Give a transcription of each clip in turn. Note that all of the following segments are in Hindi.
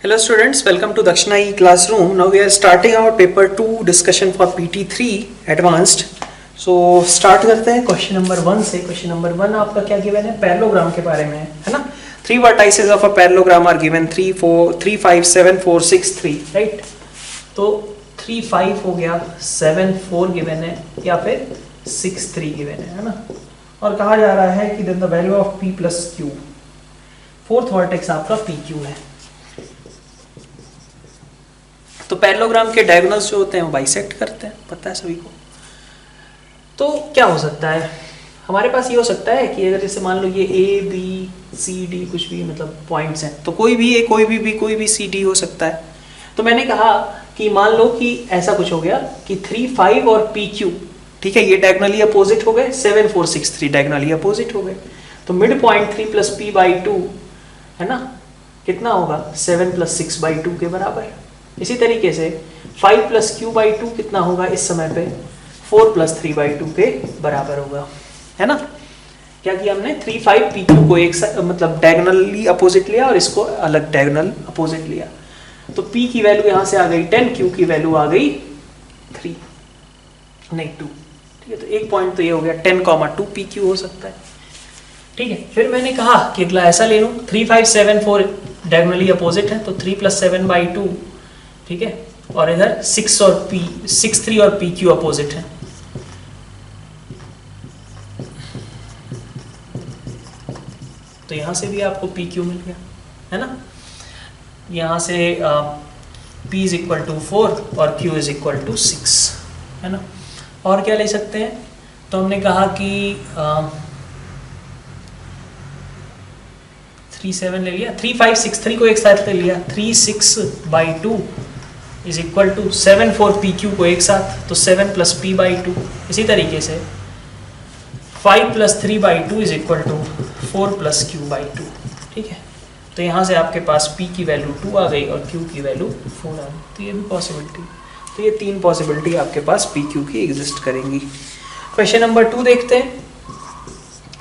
Hello students, welcome to Dakshina E classroom. Now we are starting our paper 2 discussion for PT3 advanced. So start करते हैं क्वेश्चन नंबर 1 से. क्वेश्चन नंबर 1 आपका क्या गिवन है? पैरेललोग्राम के बारे में है ना. 3 vertices of a parallelogram are given 3 4 3 5 7 4 6 3 right. तो 3 5 हो गया, 7 4 गिवन है या फिर 6 3 गिवन है ना. और कहा जा रहा है कि then the value of P plus Q, fourth vertex आपका PQ है. तो पैरेललोग्राम के डायगोनल्स जो होते हैं वो बाइसेक्ट करते हैं, पता है सभी को. तो क्या हो सकता है हमारे पास? ये हो सकता है कि अगर जैसे मान लो ये A B C D कुछ भी मतलब पॉइंट्स हैं, तो कोई भी A कोई भी B कोई भी C D हो सकता है. तो मैंने कहा कि मान लो कि ऐसा कुछ हो गया कि 3 5 और PQ, ठीक है, ये डायगोनली अपोजिट हो गए. 7 4 6 3 डायगोनली अपोजिट हो गए. तो mid point 3 plus P by 2 है ना, कितना होगा? 7 प्लस 6 बाई 2 के बराबर. इसी तरीके से 5 प्लस Q बाई 2 कितना होगा इस समय पे? 4 प्लस 3 बाई 2 के बराबर होगा, है ना. क्या किया हमने? 3 5 PQ को एक मतलब डायगोनली अपोजिट लिया और इसको अलग डायगोनल अपोजिट लिया. तो P की वैल्यू यहाँ से आ गई 10, Q की वैल्यू आ गई 3 नहीं 2. ठीक है, तो एक पॉइंट तो ये हो गया 10, 2 PQ हो सकता है. ठीक है, फिर मैंने कहा कि अगला ऐसा ले लूँ 3 5 7 4 डायगोनली अपोजिट है, तो 3 प्लस 7 बाई 2, ठीक है, और इधर 6 और P 6 3 और PQ अपोजिट है. तो यहां से भी आपको PQ मिल गया, है ना. यहां से P इज इक्वल टू 4 और Q इज इक्वल टू 6, है ना. और क्या ले सकते हैं? तो हमने कहा कि 3 7 ले लिया, 3 5 6 3 को एक साथ ले लिया, 3 6 by 2 is equal to 7 4 PQ को एक साथ, तो 7 प्लस P बाई 2. इसी तरीके से 5 plus 3 by 2 is equal to 4 plus Q by 2. ठीक है, तो यहाँ से आपके पास P की वैल्यू 2 आ गई और Q की वैल्यू 4 आ गई. तो ये भी पॉसिबिलिटी. तो ये 3 पॉसिबिलिटी आपके पास PQ की एग्जिस्ट करेंगी. क्वेश्चन नंबर 2 देखते हैं.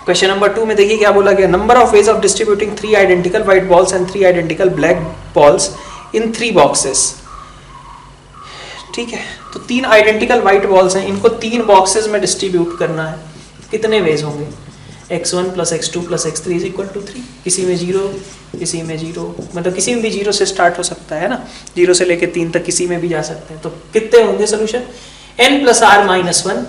क्वेश्चन नंबर 2 में देखिए क्या बोला गया. Number of ways of distributing 3 identical white balls and 3 identical black balls in 3 boxes. ठीक है, तो 3 आइडेंटिकल व्हाइट बॉल्स हैं, इनको 3 बॉक्सेस में डिस्ट्रीब्यूट करना है. कितने वेज होंगे? x1 plus x2 plus x3 is equal to 3. किसी में 0, किसी में 0, मतलब किसी में भी 0 से स्टार्ट हो सकता है ना, 0 से लेके 3 तक किसी में भी जा सकते हैं. तो कितने होंगे solution? n plus r minus 1,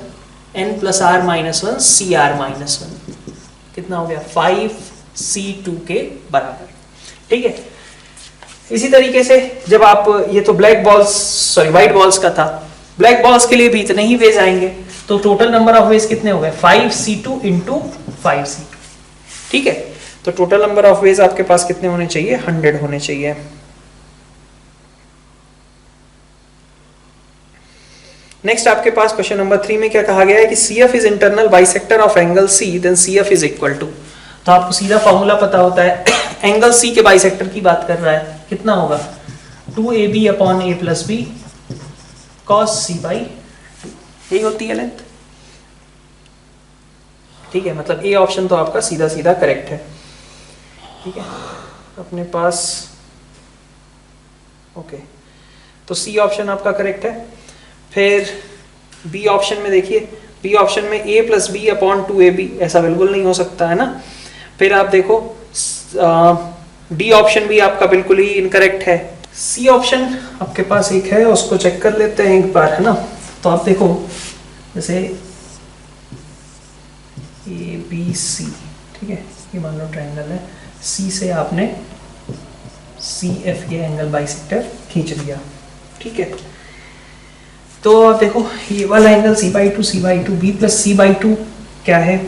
n plus r minus 1, cr minus 1. कितना हो गया? 5c2 के बराबर. ठीक है, इसी तरीके से जब आप ये तो black balls sorry white balls का था, ब्लैक बॉल्स के लिए भी इतने ही वेज आएंगे. तो टोटल नंबर ऑफ वेज कितने हो गए? 5c2 into 5c2. ठीक है, तो टोटल नंबर ऑफ वेज आपके पास कितने होने चाहिए? 100 होने चाहिए. नेक्स्ट आपके पास क्वेश्चन नंबर 3 में क्या कहा गया है कि CF is internal bisector of angle C, then CF is equal to. तो आपको सीधा फॉर्मूला पता होता है, एंगल C के बाइसेक्टर की बात कर रहा है, कितना होगा? 2AB upon A plus B cos C by 2. यही होती है लेंथ. ठीक है, मतलब A ऑप्शन तो आपका सीधा सीधा करेक्ट है. ठीक है, अपने पास ओके, तो C ऑप्शन आपका करेक्ट है. फिर B ऑप्शन में देखिए, B ऑप्शन में A plus B upon 2AB, ऐसा बिल्कुल नहीं हो सकता है ना. फिर आप देखो D ऑप्शन भी आपका बिल्कुल ही इनकरेक्ट है. C ऑप्शन आपके पास एक है, उसको चेक कर लेते हैं एक बार, है ना. तो आप देखो जैसे ABC, ठीक है, ये मान लो ट्रायंगल है, C से आपने CF ये एंगल बाइसेक्टर खींच लिया. ठीक है, तो आप देखो ये वाला angle C by 2 C by 2, B plus C by 2 क्या है?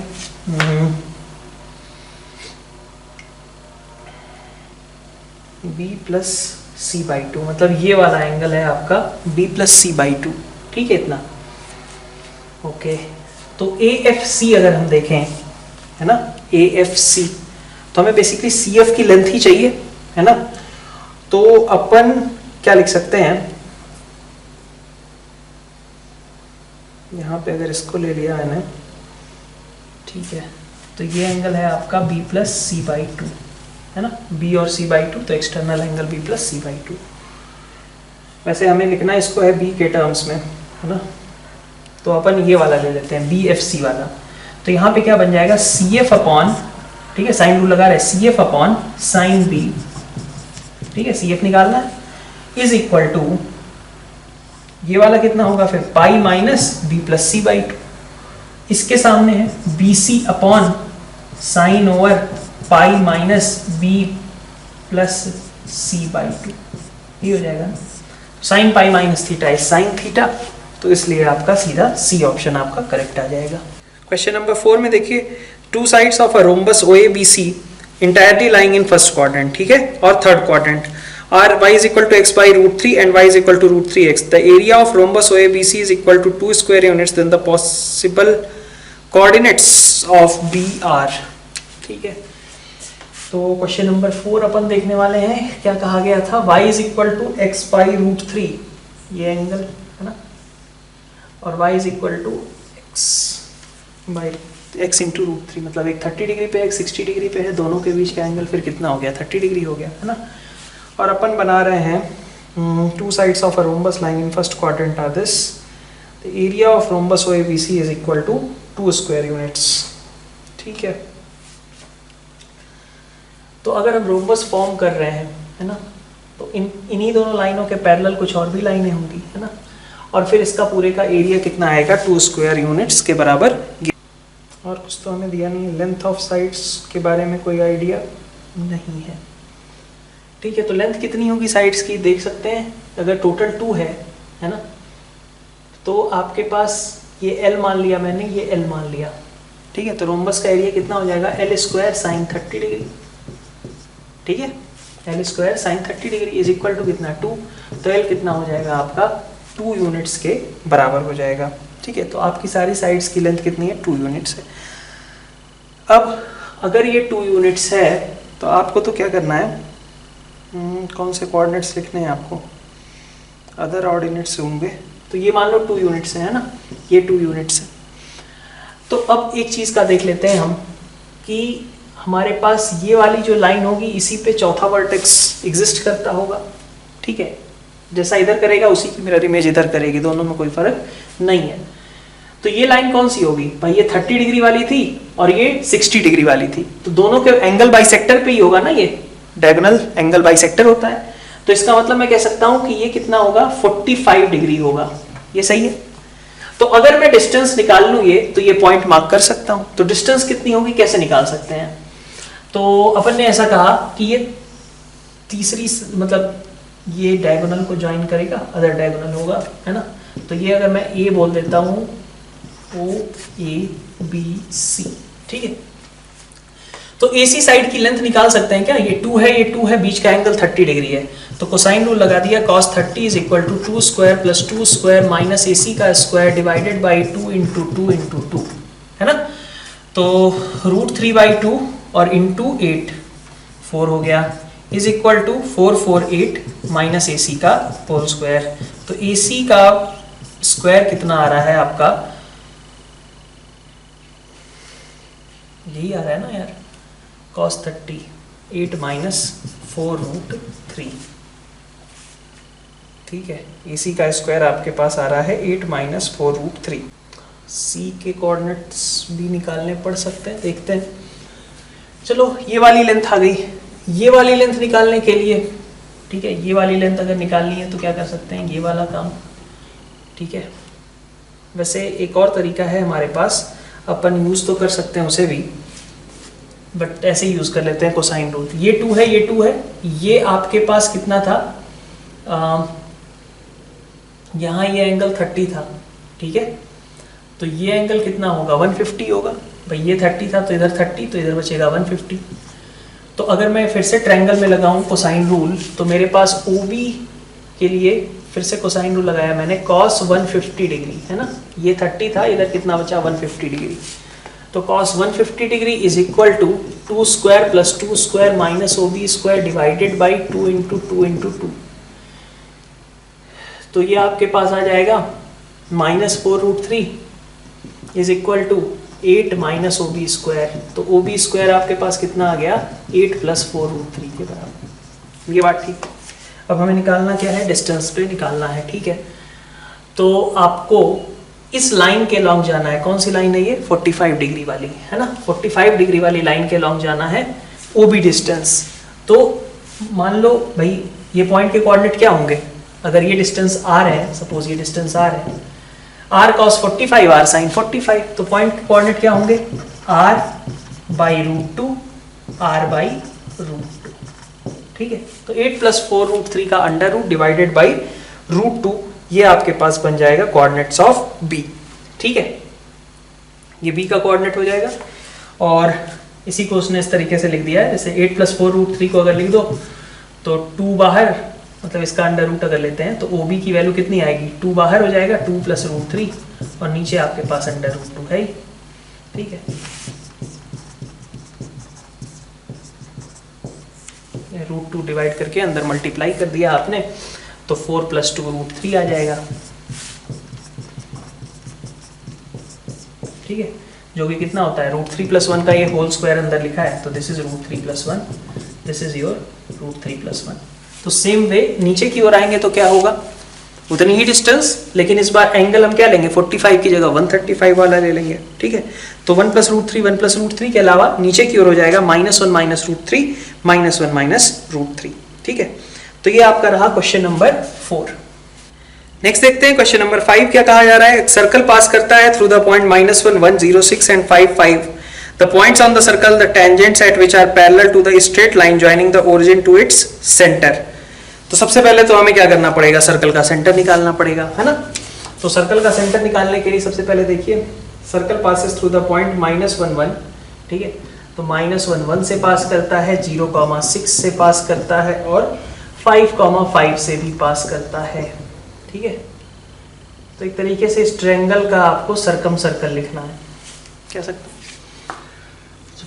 B प्लस C बाई 2, मतलब ये वाला एंगल है आपका B प्लस C बाई 2. ठीक है, इतना ओके. तो AFC अगर हम देखें, है ना, AFC, तो हमें बेसिकली CF की लेंथ ही चाहिए, है ना. तो अपन क्या लिख सकते हैं यहाँ पे, अगर इसको ले लिया है ना, ठीक है, तो ये एंगल है आपका B प्लस C बाई 2. है ना, बी और सी बाई टू, तो external angle B plus C by two. वैसे हमें लिखना इसको है बी के टर्म्स में, है ना, तो अपन ये वाला ले लेते हैं बी एफ सी वाला। तो यहाँ पे क्या बन जाएगा, सी एफ अपॉन, ठीक है, साइन रूल लगा रहे, C F upon sine B, ठीक है, सी एफ निकालना है, इज इक्वल टू ये वाला कितना होगा फिर, pi minus B plus C by two, इसके सामने है B C upon sine over pi minus B plus C by two, ये हो जाएगा। Sine pi minus theta is sine theta, तो इसलिए आपका सीधा सी ऑप्शन आपका करेक्ट आ जाएगा। क्वेश्चन नंबर 4 में देखिए, two sides of a rhombus O A B C entirely lying in first quadrant, ठीक है, और third quadrant are y is equal to x by root 3 and y is equal to root 3x. The area of rhombus OABC is equal to 2 square units. Then the possible coordinates of B are, ठीक है। तो क्वेश्चन नंबर 4 अपन देखने वाले हैं, क्या कहा गया था, y is equal to x by root 3, ये एंगल है ना, और y is equal to x by x into root 3, मतलब एक 30 डिग्री पे एक 60 डिग्री पे है, दोनों के बीच का एंगल फिर कितना हो गया, 30 डिग्री हो गया, है ना। और अपन बना रहे हैं two sides of a rhombus lying in first quadrant are this, the area of rhombus OABC is equal to 2 square units, ठीक है। तो अगर हम रोम्बस फॉर्म कर रहे हैं, है ना, तो इन्हीं दोनों लाइनों के पैरेलल कुछ और भी लाइनें होंगी, है ना, और फिर इसका पूरे का एरिया कितना आएगा, 2 स्क्वायर यूनिट्स के बराबर। और कुछ तो हमें दिया नहीं, लेंथ ऑफ साइड्स के बारे में कोई आइडिया नहीं है, ठीक है। तो लेंथ कितनी होगी साइड्स की, देख सकते हैं, अगर टोटल 2 है ना, तो आपके पास ये L मान लिया मैंने, ये L मान लिया, ठीक है। तो रोम्बस का एरिया कितना हो जाएगा, L स्क्वायर साइन 30 डिग्री, ठीक है, L square sine 30 degree is equal to कितना, 2, तो L कितना हो जाएगा आपका 2 यूनिट्स के बराबर हो जाएगा, ठीक है। तो आपकी सारी साइड्स की लेंथ कितनी है, 2 यूनिट्स है। अब अगर ये 2 यूनिट्स है तो आपको तो क्या करना है, कौन से कोऑर्डिनेट्स लिखने हैं आपको, अदर ऑर्डिनेट्स होंगे, तो ये मान लो 2 यूनिट्स है ना, ये 2 यूनिट्स है। तो अब एक चीज़ का देख लेते हैं हम कि हमारे पास ये वाली जो लाइन होगी इसी पे चौथा वर्टेक्स एग्जिस्ट करता होगा, ठीक है, जैसा इधर करेगा उसी की मिरर इमेज इधर करेगी, दोनों में कोई फर्क नहीं है। तो ये लाइन कौन सी होगी भाई, ये 30 डिग्री वाली थी और ये 60 डिग्री वाली थी, तो दोनों के एंगल बाइसेक्टर पे ही होगा ना, ये डायगोनल एंगल बाइसेक्टर होता है। तो इसका मतलब मैं कह सकता हूं कि ये कितना होगा, 45 डिग्री होगा, ये सही है। तो अगर मैं डिस्टेंस निकाल लूं ये, तो ये पॉइंट मार्क कर सकता हूं। तो डिस्टेंस कितनी होगी, कैसे निकाल सकते हैं, तो अपन ने ऐसा कहा कि ये तीसरी, मतलब ये डायगोनल को ज्वाइन करेगा, अदर डायगोनल होगा, है ना। तो ये अगर मैं ए बोल देता हूं, ओ ए बी सी, ठीक है। तो AC साइड की लेंथ निकाल सकते हैं क्या, ये 2 है, ये 2 है, बीच का एंगल 30 डिग्री है, तो कोसाइन रूल लगा दिया, cos 30 is equal to 2 square plus 2 square minus AC का square divided by 2 into 2 into 2, है ना। तो √3/2 और इंटू 8 4 हो गया, is equal to 448 minus AC का होल स्क्वायर। तो AC का स्क्वायर कितना आ रहा है आपका, यही आ रहा है ना यार, cos 30 8 माइनस 4√3, ठीक है। AC का स्क्वायर आपके पास आ रहा है 8 माइनस 4√3। C के कोऑर्डिनेट्स भी निकालने पड़ सकते हैं, देखते हैं। चलो ये वाली लेंथ आ गई, ये वाली लेंथ निकालने के लिए, ठीक है, ये वाली लेंथ अगर निकालनी है तो क्या कर सकते हैं, ये वाला काम, ठीक है। वैसे एक और तरीका है हमारे पास, अपन यूज तो कर सकते हैं उसे भी, बट ऐसे ही यूज कर लेते हैं कोसाइन रूल। ये 2 है, ये 2 है, ये आपके पास कितना था, यहाँ ये एंगल 30 था, ठीक है। तो ये एंगल कितना होगा, 150 होगा भाई, ये 30 था तो इधर 30, तो इधर बचेगा 150। तो अगर मैं फिर से ट्रायंगल में लगाऊं कोसाइन रूल, तो मेरे पास OB के लिए फिर से कोसाइन रूल लगाया मैंने, cos 150 डिग्री, है ना, ये 30 था, इधर कितना बचा 150 डिग्री। तो cos 150 degree is equal to 2 square plus 2 square minus OB square divided by 2 into 2 into 2। तो ये आपके पास आ जाएगा -4√3 is equal to 8 minus O B square, तो ओ बी स्क्वायर आपके पास कितना आ गया 8 प्लस 4√3 के बराबर। ये बात ठीक है। अब हमें निकालना क्या है, डिस्टेंस पे निकालना है, ठीक है। तो आपको इस लाइन के लॉन्ग जाना है, कौन सी लाइन है ये 45 डिग्री वाली है ना, 45 डिग्री वाली लाइन के लॉन्ग जाना है ओ बी डिस्टेंस। तो मान लो भाई ये पॉइंट के कोऑर्डिनेट क्या होंगे, अगर ये डिस्टेंस r है, सपोज ये डिस्टेंस r है, r cos 45 r sin 45, तो पॉइंट के कोऑर्डिनेट क्या होंगे r by root two r by root two, ठीक है। तो 8 प्लस 4√3 का under root divided by root two, ये आपके पास बन जाएगा कोऑर्डिनेट्स ऑफ b, ठीक है। ये b का कोऑर्डिनेट हो जाएगा और इसी को उसने इस तरीके से लिख दिया है, जैसे 8 प्लस 4√3 को अगर लिख दो तो 2 बाहर, मतलब इसका अंडर रूट अगर लेते हैं तो ओ बी की वैल्यू कितनी आएगी 2 बाहर हो जाएगा 2 प्लस √3 और नीचे आपके पास अंडर रूट 2 है ही, ठीक है। रूट 2 डिवाइड करके अंदर मल्टीप्लाई कर दिया आपने तो 4 प्लस 2√3 आ जाएगा, ठीक है, जो कि कितना होता है √3 प्लस 1 का ये होल स्क्वायर अंदर लिखा है, तो this is √3 plus 1, this is your √3 plus 1। तो सेम वे नीचे की ओर आएंगे तो क्या होगा, उतनी ही डिस्टेंस, लेकिन इस बार एंगल हम क्या लेंगे 45 की जगह 135 वाला ले लेंगे, ठीक है। तो 1 प्लस √3 के अलावा नीचे की ओर हो जाएगा -1 माइनस √3 -1 माइनस √3, ठीक है। तो ये आपका रहा क्वेश्चन नंबर 4। नेक्स्ट देखते हैं क्वेश्चन नंबर 5 क्या कहा जा रहा है। सर्कल पास करता है through the point -1 1 0 6 and 5 5। The points on the circle, the tangents at which are parallel to the straight line joining the origin to its center। तो सबसे पहले तो हमें क्या करना पड़ेगा, सर्कल का सेंटर निकालना पड़ेगा, है ना। तो सर्कल का सेंटर निकालने के लिए सबसे पहले देखिए, circle passes through the point -1 1, ठीक है। तो -1 1 से पास करता है, 0,6 से पास करता है और 5,5 से भी पास करता है, ठीक है। तो एक तरीके से इस ट्रायंगल का आपको सर्कम सर्कल लिखना है, कह सकते हैं।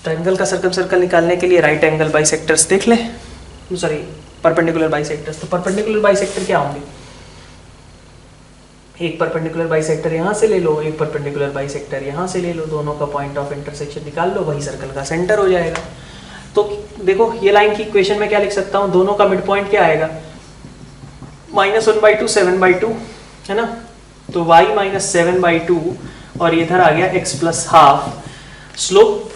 ट्रायंगल का सर्कम सर्कल निकालने के लिए राइट एंगल बाइसेक्टर्स देख लें, सॉरी परपेंडिकुलर बाइसेक्टर्स। तो परपेंडिकुलर बाइसेक्टर क्या होंगे, एक परपेंडिकुलर बाइसेक्टर यहाँ से ले लो, एक परपेंडिकुलर बाइसेक्टर यहाँ से ले लो, दोनों का पॉइंट ऑफ इंटरसेक्शन निकाल लो, वही सर्कल का सेंटर हो जाएगा। तो देखो ये लाइन की इक्वेशन में क्या लिख सकता हूँ, दोनों का मिड पॉइंट क्या आएगा -1/2 7/2, है ना। तो y -7/2 और इधर आ गया x + ½ स्लोप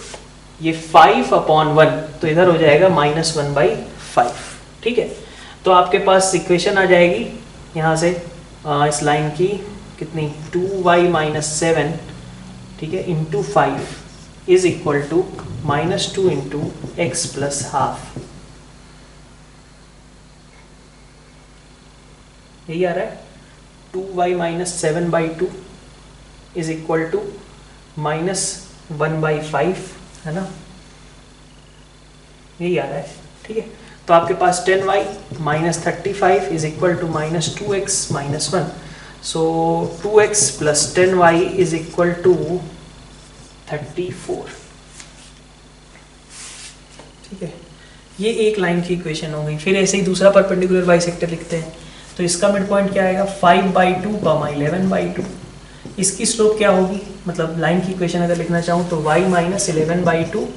ये 5/1, तो इधर हो जाएगा -1/5, ठीक है। तो आपके पास इक्वेशन आ जाएगी यहाँ से इस लाइन की कितनी 2y - 7, ठीक है, into 5 is equal to -2 into x + ½ यही आ रहा है। 2y - 7/2 इज इक्वल टू -1/5, है ना, यही आ रहा है, ठीक है। तो आपके पास 10y - 35 is equal to -2x - 1, so 2x + 10y is equal to 34, ठीक है। ये एक लाइन की इक्वेशन हो गई। फिर ऐसे ही दूसरा परपेंडिकुलर बाइसेक्टर लिखते हैं, तो इसका मिड पॉइंट क्या आएगा 5/2, 11/2। इसकी स्लोप क्या होगी, मतलब लाइन की इक्वेशन अगर लिखना चाहूँ तो y - 11/2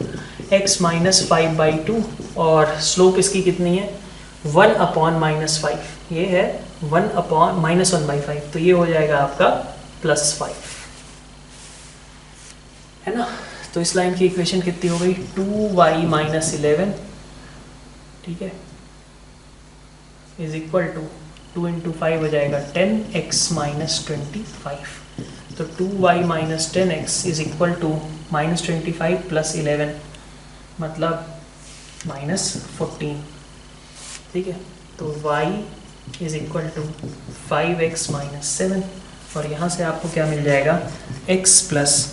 x - 5/2 और स्लोप इसकी कितनी है 1/-5, ये है 1/-1/5, तो ये हो जाएगा आपका +5, है ना। तो इस लाइन की इक्वेशन कितनी हो गई 2y - 11, ठीक है, इज इक्वल टू 2 × 5 हो जाएगा 10x - 25, तो 2y - 10x is equal to -25 + 11 मतलब -14, ठीक है। तो y is equal to 5x - 7 और यहाँ से आपको क्या मिल जाएगा x +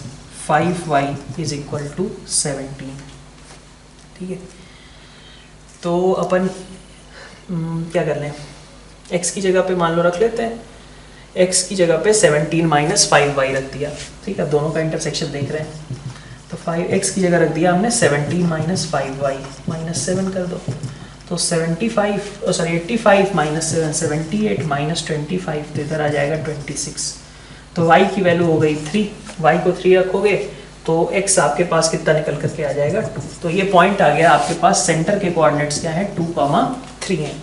5y is equal to 17, ठीक है। तो अपन क्या कर लें, x की जगह पे मान लो रख लेते हैं, x की जगह पे 17 - 5y रख दिया, ठीक है। दोनों का इंटरसेक्शन देख रहे हैं, तो 5x की जगह रख दिया हमने 17 - 5y -7 कर दो, तो 85 - 7 78 -25, तो इधर आ जाएगा 26। तो y की वैल्यू हो गई 3, y को 3 रखोगे तो x आपके पास कितना निकल करके आ जाएगा 2। तो ये पॉइंट आ गया आपके पास, सेंटर के कोऑर्डिनेट्स क्या है 2,3 है।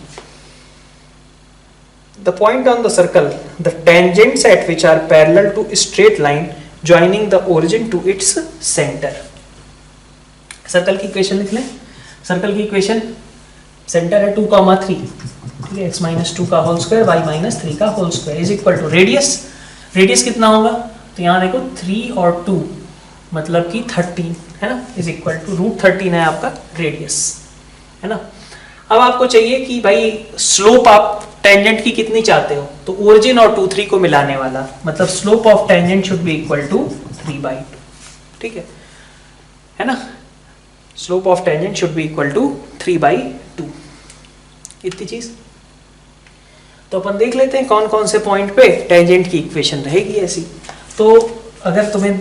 The point on the circle, the tangents at which are parallel to straight line joining the origin to its center. Circle की इक्वेशन लिख लें। सर्कल की इक्वेशन, सेंटर है 2,3, ठीक है, x माइनस 2 का होल स्क्वायर y माइनस 3 का whole square is equal to radius. Radius कितना होगा, तो यहाँ देखो 3 और 2 मतलब कि 13 है ना, इज इक्वल टू √13 है आपका रेडियस, है ना। अब आपको चाहिए कि भाई स्लोप आप टेंजेंट की कितनी चाहते हो, तो ओरिजिन और 2, 3 को मिलाने वाला, मतलब slope of tangent should be equal to 3/2, ठीक है ना। Slope of tangent should be equal to 3/2, इतनी चीज। तो अपन देख लेते हैं कौन कौन से पॉइंट पे टेंजेंट की इक्वेशन रहेगी ऐसी। तो अगर तुम्हें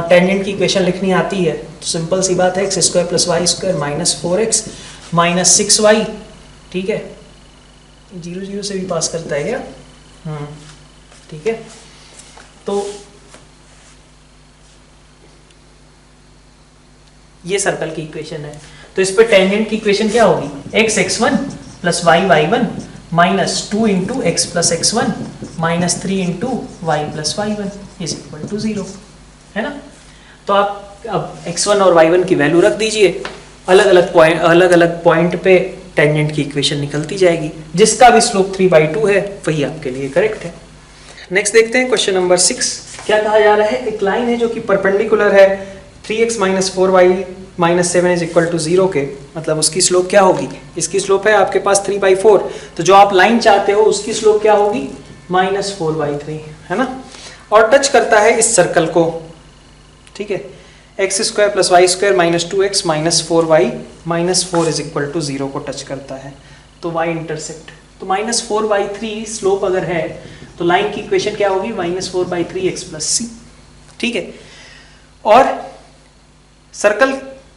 टेंजेंट की इक्वेशन लिखनी आती है तो सिंपल सी बात है, x² + y² minus 4x minus 6y, ठीक है, 0 0 से भी पास करता है क्या, ठीक है। तो ये सर्कल की इक्वेशन है। तो इस पे टेंजेंट की इक्वेशन क्या होगी, x(x1) + y(y1) minus 2 × x + x1 minus 3 × y + y1 is equal to 0, है ना। तो आप अब x1 और y1 की वैल्यू रख दीजिए, अलग अलग पॉइंट पे टेंजेंट की इक्वेशन निकलती जाएगी, जिसका भी स्लोप 3/2 है वही आपके लिए करेक्ट है। नेक्स्ट देखते हैं क्वेश्चन नंबर 6। क्या कहा जा रहा है, एक लाइन है जो कि परपेंडिकुलर है 3x - 4y - 7 is equal to 0 के, मतलब उसकी स्लोप क्या होगी, इसकी स्लोप है आपके पास 3/4, तो जो आप लाइन चाहते हो उसकी स्लोप क्या होगी -4/3, है ना। और टच करता है इस सर्कल को, ठीक है, x² + y² minus 2x minus 4y minus 4 is equal to 0 को टच करता है, तो y इंटरसेप्ट, तो -4/3 स्लोप अगर है तो लाइन की इक्वेशन क्या होगी -4/3x + c, ठीक है। और सर्कल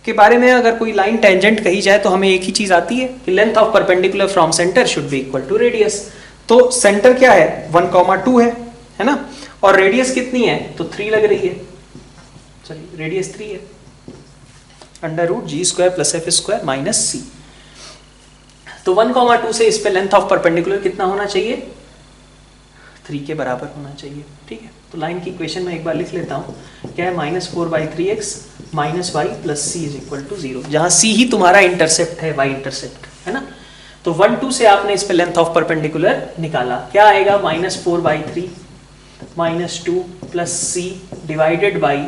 के बारे में अगर कोई लाइन टेंजेंट कही जाए तो हमें एक ही चीज आती है कि length of perpendicular from centre should be equal to radius. तो सेंटर क्या है 1,2 है ना, और रेडियस कितनी है, तो 3 लग रही है, सॉरी रेडियस 3 है, √g² + f² माइनस c। तो 1,2 से इस पे लेंथ ऑफ परपेंडिकुलर कितना होना चाहिए, 3 के बराबर होना चाहिए, ठीक है। तो लाइन की इक्वेशन में एक बार लिख लेता हूँ, क्या है -4/3x minus y + c is equal to 0, जहाँ c ही तुम्हारा इंटरसेप्ट है, y इंटरसेप्ट, है ना। तो 1, 2 से आपने इस पे लेंथ ऑफ परपेंडिकुलर निकाला, क्या आएगा -4/3 माइनस 2 + c डिवाइडेड बाई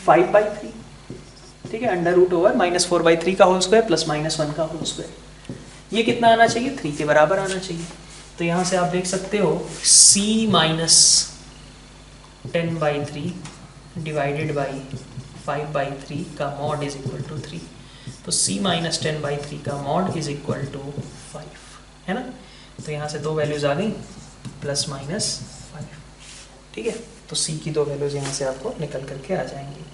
5/3, ठीक है, √(-4/3 का होल स्क्वायर + -1 का होल स्क्वायर, ये कितना आना चाहिए 3 के बराबर आना चाहिए। तो यहाँ से आप देख सकते हो c - 10/3 डिवाइडेड बाई 5/3 का मॉड इज इक्वल टू 3, तो c - 10/3 का मॉड इज इक्वल टू 5, है ना। तो यहाँ से 2 वैल्यूज आ गई +-5, ठीक है। तो c की 2 वैल्यूज यहाँ से आपको निकल करके आ जाएंगी।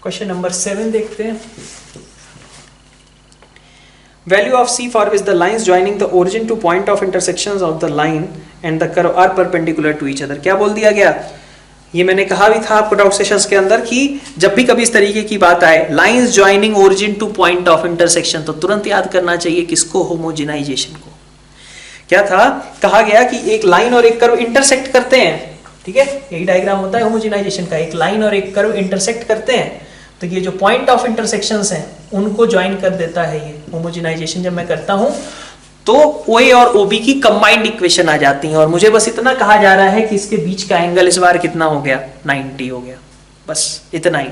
क्वेश्चन नंबर 7 देखते हैं। Value of c for which the lines joining the origin to point of intersections of the line and the curve are perpendicular to each other। क्या बोल दिया गया, ये मैंने कहा भी था आपको डाउट सेशंस के अंदर कि जब भी कभी इस तरीके की बात आए, lines joining origin two point of intersection, तो तुरंत याद करना चाहिए किसको, होमोजेनाइजेशन को। क्या था, कहा गया कि एक लाइन और एक कर्व इंटरसेक्ट करते हैं, ठीक है, यही डायग्राम होता है होमोजेनाइजेशन का, एक लाइन और एक कर्व इंटरसेक्ट करते हैं, तो ये जो पॉइंट ऑफ इंटरसेक्शंस हैं उनको ज्वाइन कर देता है ये होमोजेनाइजेशन। जब मैं करता हूं तो OA और OB की कंबाइंड इक्वेशन आ जाती है, और मुझे बस इतना कहा जा रहा है कि इसके बीच का एंगल इस बार कितना हो गया 90 हो गया, बस इतना ही।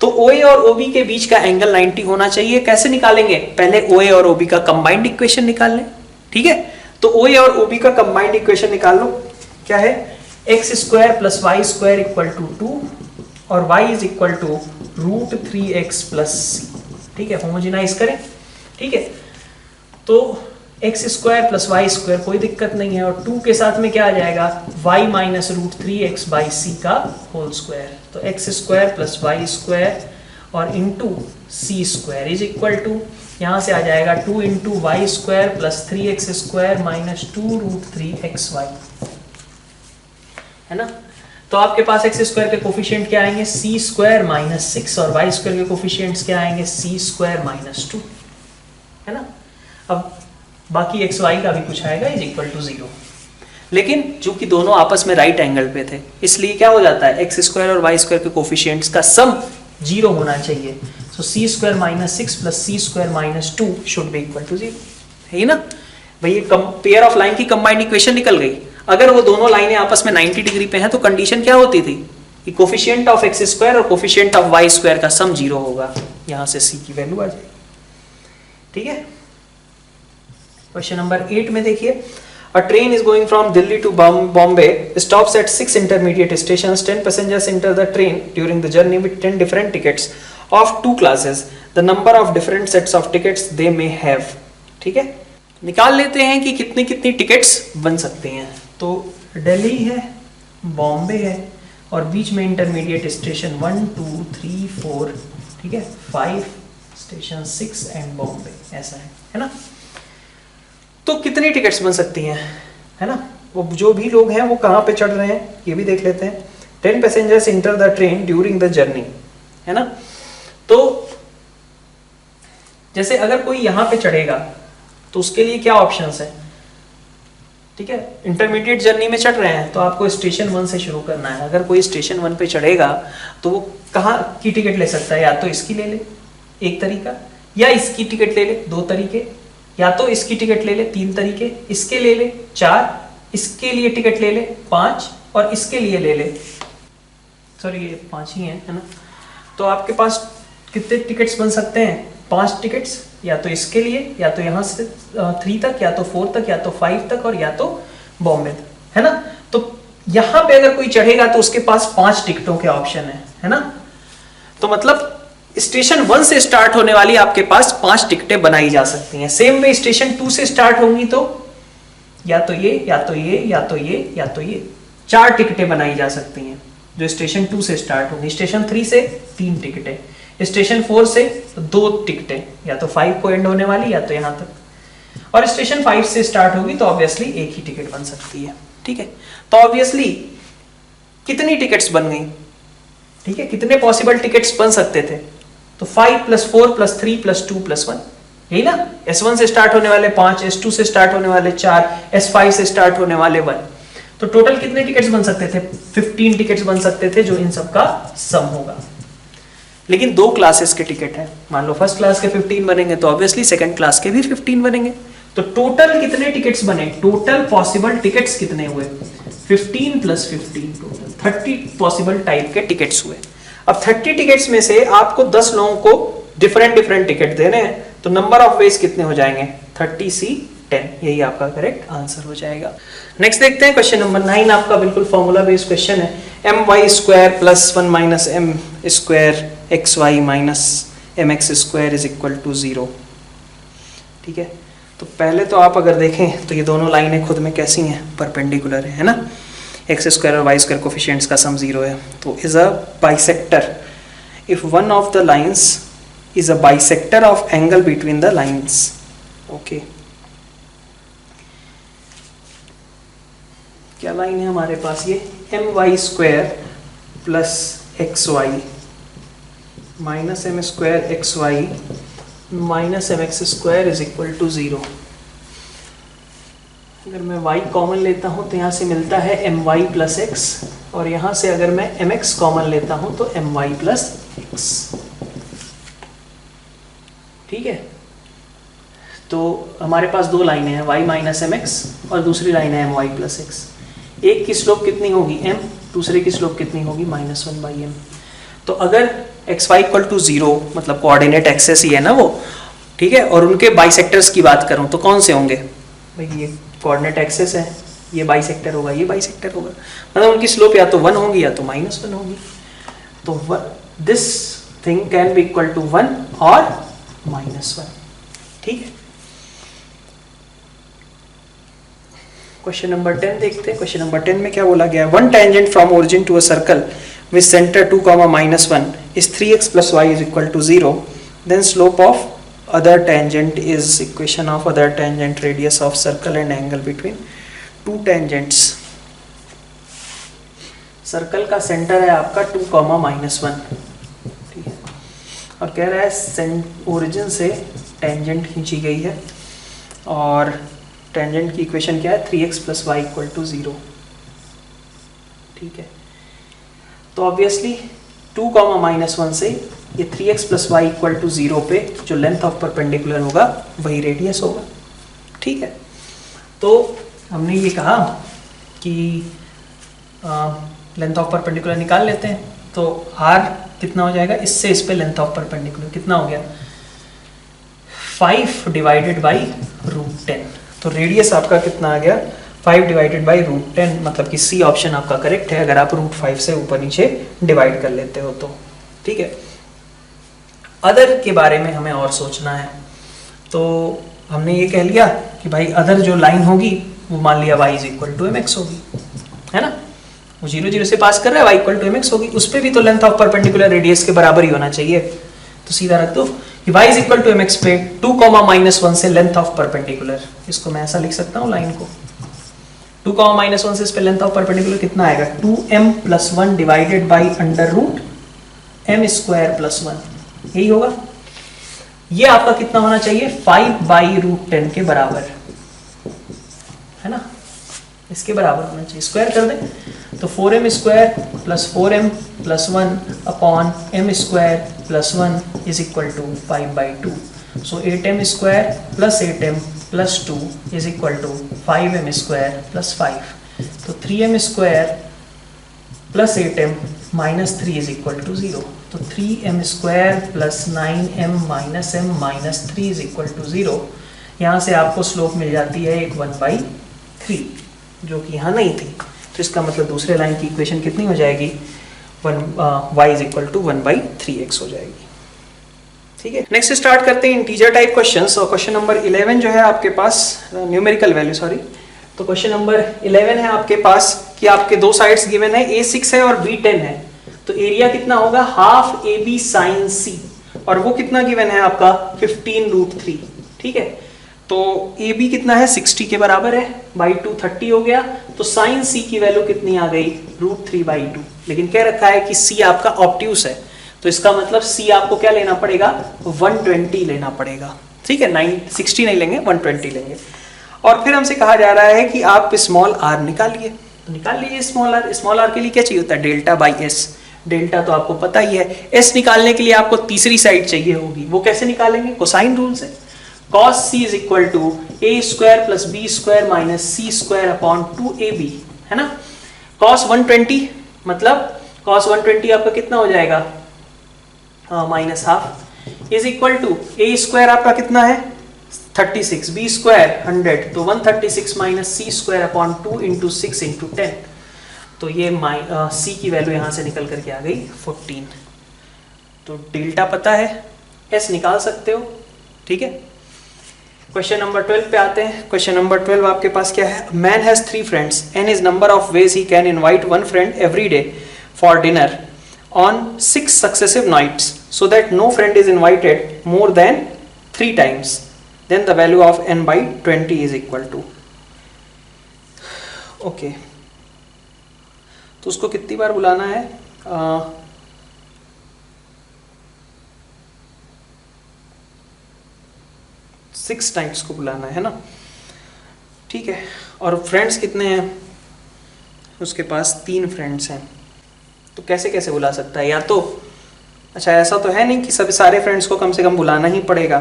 तो OA और OB के बीच का एंगल 90 होना चाहिए। कैसे निकालेंगे, पहले OA और OB का कंबाइंड इक्वेशन निकाल लें, ठीक है। तो OA और OB का कंबाइंड इक्वेशन निकाल लो, क्या है x² + y² = 2 और y is equal to √3x + c, ठीक है, होमोजेनाइज करें, ठीक है। तो x² + y² कोई दिक्कत नहीं है, और 2 के साथ में क्या आ जाएगा y - √3x/c का होल स्क्वायर, तो x² + y² और into c² is equal to, यहाँ से आ जाएगा 2 × y² + 3x² - 2 √3xy, है ना। तो आपके पास एक्स स्क्वायर के कोफिशिएंट क्या आएंगे, सी स्क्वायर माइनस 6, और वाई स्क्वायर के कोफिशिएंट्स क्या आएंगे, सी स्क्वायर माइनस 2, है ना। अब बाकी एक्स वाई का भी कुछ आएगा इज इक्वल टू 0, लेकिन चूंकि दोनों आपस में राइट एंगल पे थे इसलिए क्या हो जाता है, एक्स स्क्वायर और वाई स्क्वायर के कोफिशिएंट्स का सम 0 होना चाहिए। So c square minus 6 plus c square minus 2 should be equal to 0, है ना भाई। पेयर ऑफ लाइन की कंबाइंड इक्वेशन निकल गई। अगर वो दोनों लाइनें आपस में 90 डिग्री पे हैं तो कंडीशन क्या होती थी कि कोफिशिएंट ऑफ एक्स स्क्वायर और कोफिशिएंट ऑफ वाई स्क्वायर का सम 0 होगा। यहां से सी की वैल्यू आ जाएगी, ठीक है। क्वेश्चन नंबर 8 में देखिए, a train is going from Delhi to Bombay, stops at 6 intermediate stations, 10 passengers enter the train during the journey with 10 different tickets of 2 classes, the number of different sets of tickets they may have, ठीक है। निकाल लेते हैं कि कितनी कितनी टिकट्स बन सकते हैं। तो दिल्ली है, बॉम्बे है, और बीच में इंटरमीडिएट स्टेशन 1 2 3 4, ठीक है, 5 स्टेशन 6 एंड बॉम्बे, ऐसा है ना। तो कितनी टिकट्स बन सकती हैं, है ना। वो जो भी लोग हैं वो कहाँ पे चढ़ रहे हैं ये भी देख लेते हैं। 10 passengers enter the train during the journey, है ना। तो जैसे अगर कोई यहाँ पे चढ़ेगा तो उसके लिए क्या ऑप्शंस है, ठीक है। इंटरमीडिएट जर्नी में चढ़ रहे हैं तो आपको स्टेशन 1 से शुरू करना है। अगर कोई स्टेशन 1 पे चढ़ेगा तो वो कहाँ की टिकट ले सकता है, या तो इसकी ले ले एक तरीका, या इसकी टिकट ले ले 2 तरीके, या तो इसकी टिकट ले ले 3 तरीके, इसके ले ले 4, इसके लिए टिकट ले ले 5, और इसके लिए ले ले, सॉरी ये 5 ही है ना। तो आपके पास कितने टिकट्स बन सकते हैं, 5 टिकट्स, या तो इसके लिए, या तो यहाँ से 3 तक, या तो 4 तक, या तो 5 तक, और या तो बॉम्बे तक, है ना। तो यहाँ पे अगर कोई चढ़ेगा तो उसके पास 5 टिकटों के ऑप्शन है ना। तो मतलब स्टेशन 1 से स्टार्ट होने वाली आपके पास 5 टिकटें बनाई जा सकती हैं। सेम वे स्टेशन 2 से स्टार्ट होंगी तो या तो ये, या तो ये, या तो ये, या तो ये 4 टिकटें बनाई जा सकती हैं जो स्टेशन 2 से स्टार्ट होंगी। स्टेशन 3 से 3 टिकटें, स्टेशन 4 से 2 टिकटें, या तो 5 को एंड होने वाली, या तो यहां तक, और स्टेशन 5 से स्टार्ट होगी तो ऑब्वियसली एक ही टिकट बन सकती है, ठीक है। तो ऑब्वियसली कितनी टिकट्स बन गई, ठीक है, कितने पॉसिबल टिकट्स बन सकते थे, तो 5 + 4 + 3 + 2 + 1, यही ना। S1 से स्टार्ट होने वाले 5, S2 से स्टार्ट होने वाले 4, S5 से स्टार्ट होने वाले 1, तो टोटल कितने टिकट्स बन सकते थे, 15 टिकट्स बन सकते थे, जो इन सब का सम होगा। लेकिन 2 क्लासेस के टिकट है, मान लो फर्स्ट क्लास के 15 बनेंगे तो ऑब्वियसली सेकंड क्लास के भी 15 बनेंगे। तो टोटल कितने टिकट्स बने, टोटल पॉसिबल टिकट्स कितने हुए, 15 + 15, टोटल 30 पॉसिबल टाइप के टिकट्स हुए। अब 30 टिकट्स में से आपको 10 लोगों को डिफरेंट टिकट देने हैं, तो नंबर ऑफ वेज कितने हो जाएंगे, 30C10, यही आपका करेक्ट आंसर हो जाएगा। नेक्स्ट देखते हैं क्वेश्चन नंबर 9, आपका बिल्कुल फॉर्मूला बेस्ड क्वेश्चन है। my² + 1 - m² xy - mx² is equal to 0, ठीक है। तो पहले तो आप अगर देखें तो ये दोनों लाइनें खुद में कैसी हैं, परपेंडिकुलर है ना। x² और y² कोफिशिएंट्स का सम 0 है, तो is a bisector if one of the lines is a bisector of angle between the lines, okay. क्या लाइन है हमारे पास, ये my² + xy - m² xy - mx² is equal to 0। अगर मैं y कॉमन लेता हूं तो यहां से मिलता है my + x, और यहां से अगर मैं mx कॉमन लेता हूं तो my + x, ठीक है। तो हमारे पास 2 लाइनें हैं, y - mx और दूसरी लाइन है my + x। एक की स्लोप कितनी होगी m, दूसरे की स्लोप कितनी होगी -1/m। तो अगर xy = 0 मतलब कोऑर्डिनेट एक्सेस ही है ना वो, ठीक है, और उनके बाइसेक्टर्स की बात करूं तो कौन से होंगे भाई, ये कोऑर्डिनेट एक्सेस है, ये बाइसेक्टर होगा, ये बाइसेक्टर होगा, मतलब उनकी स्लोप या तो 1 होगी या तो -1 होगी। तो this thing can be equal to 1 और -1, ठीक है। क्वेश्चन नंबर 10 देखते हैं। क्वेश्चन नंबर 10 में क्या बोला गया है, one tangent from origin to a circle with centre 2, -1 is 3x + y is equal to 0, then slope of other tangent is equation of other tangent, radius of circle and angle between two tangents. Circle का सेंटर है आपका 2, -1, ठीक है, और कह रहा है ओरिजिन से टेंजेंट खींची गई है और टेंजेंट की इक्वेशन क्या है 3x + y = 0, ठीक है। तो ऑब्वियसली 2, -1 से ये 3x + y = 0 पे जो लेंथ ऑफ परपेंडिकुलर होगा वही रेडियस होगा, ठीक है। तो हमने ये कहा कि लेंथ ऑफ परपेंडिकुलर निकाल लेते हैं, तो r कितना हो जाएगा, इससे इस पे लेंथ ऑफ परपेंडिकुलर कितना हो गया 5 / √10, तो रेडियस आपका कितना आ गया 5 / √10, मतलब कि सी ऑप्शन आपका करेक्ट है अगर आप √5 से ऊपर नीचे डिवाइड कर लेते हो तो, ठीक है। अदर के बारे में हमें और सोचना है, तो हमने ये कह लिया कि भाई अदर जो लाइन होगी वो मान लिया y = mx होगी, है ना, वो 0, 0 से पास कर रहा है, y = mx होगी, उस पर भी तो लेंथ ऑफ परपेंडिकुलर रेडियस के बराबर ही होना चाहिए, तो सीधा रख दो कि y = mx पे 2, -1 से लेंथ ऑफ परपेंडिकुलर, इसको मैं ऐसा लिख सकता हूँ लाइन को 2, -1 से इस पे लेंथ ऑफ परपेंडिकुलर कितना आएगा 2m + 1 डिवाइडेड बाई √m² + 1, यही होगा। ये आपका कितना होना चाहिए 5/√10 के बराबर, है ना, इसके बराबर होना चाहिए, स्क्वायर कर दें तो 4m² + 4m + 1 अपॉन m² + 1 = 5/2, सो 8m² + 8m + 2 = 5m² + 5, तो 3m² + 8m - 3 = 0, तो 3m² + 9m - m - 3 = 0। यहाँ से आपको स्लोप मिल जाती है एक 1/3, जो कि यहाँ नहीं थी, तो इसका मतलब दूसरे लाइन की इक्वेशन कितनी हो जाएगी y = 1/3x हो जाएगी, ठीक है। नेक्स्ट स्टार्ट करते हैं इंटीजर टाइप क्वेश्चंस, और क्वेश्चन नंबर 11 जो है आपके पास न्यूमेरिकल वैल्यू, सॉरी, तो क्वेश्चन नंबर 11 है आपके पास कि आपके दो साइड्स गिवन है, a6 है और b10 है, तो एरिया कितना होगा ½ AB sin C, और वो कितना गिवन है आपका 15√3, ठीक है। तो AB कितना है 60 के बराबर है, बाई 2 30 हो गया, तो sin C की वैल्यू कितनी आ गई √3/2, लेकिन कह रखा है कि C आपका ऑब्ट्यूस है, तो इसका मतलब C आपको क्या लेना पड़ेगा 120 लेना पड़ेगा, ठीक है, 60 नहीं लेंगे 120 लेंगे। और फिर हमसे कहा जा रहा है कि आप स्मॉल r निकालिए, तो निकाल लीजिए स्मॉल r के लिए क्या चाहिए होता है डेल्टा/s, डेल्टा तो आपको पता ही है, s निकालने के लिए आपको तीसरी साइड चाहिए होगी, वो कैसे निकालेंगे कोसाइन रूल से, cos c = a² + b² - c² upon 2ab, है ना। cos 120 मतलब cos 120 आपका कितना हो जाएगा -½ a² आपका कितना है 36, b² 100, तो 136 - c² अपॉन 2 × 6 × 10, तो ये c की वैल्यू यहाँ से निकल करके आ गई 14, तो डेल्टा पता है, s निकाल सकते हो, ठीक है। क्वेश्चन नंबर 12 पे आते हैं। क्वेश्चन नंबर 12 आपके पास क्या है, man has 3 friends and his number of veg he can invite one friend every day for dinner on 6 successive nights so that no friend is invited more than 3 times, then the value of n/20 is equal to, okay, तो उसको कितनी बार बुलाना है 6 टाइम्स को बुलाना है ना, ठीक है। और फ्रेंड्स कितने हैं उसके पास 3 फ्रेंड्स हैं, तो कैसे कैसे बुला सकता है, या तो अच्छा ऐसा तो है नहीं कि सभी सारे फ्रेंड्स को कम से कम बुलाना ही पड़ेगा,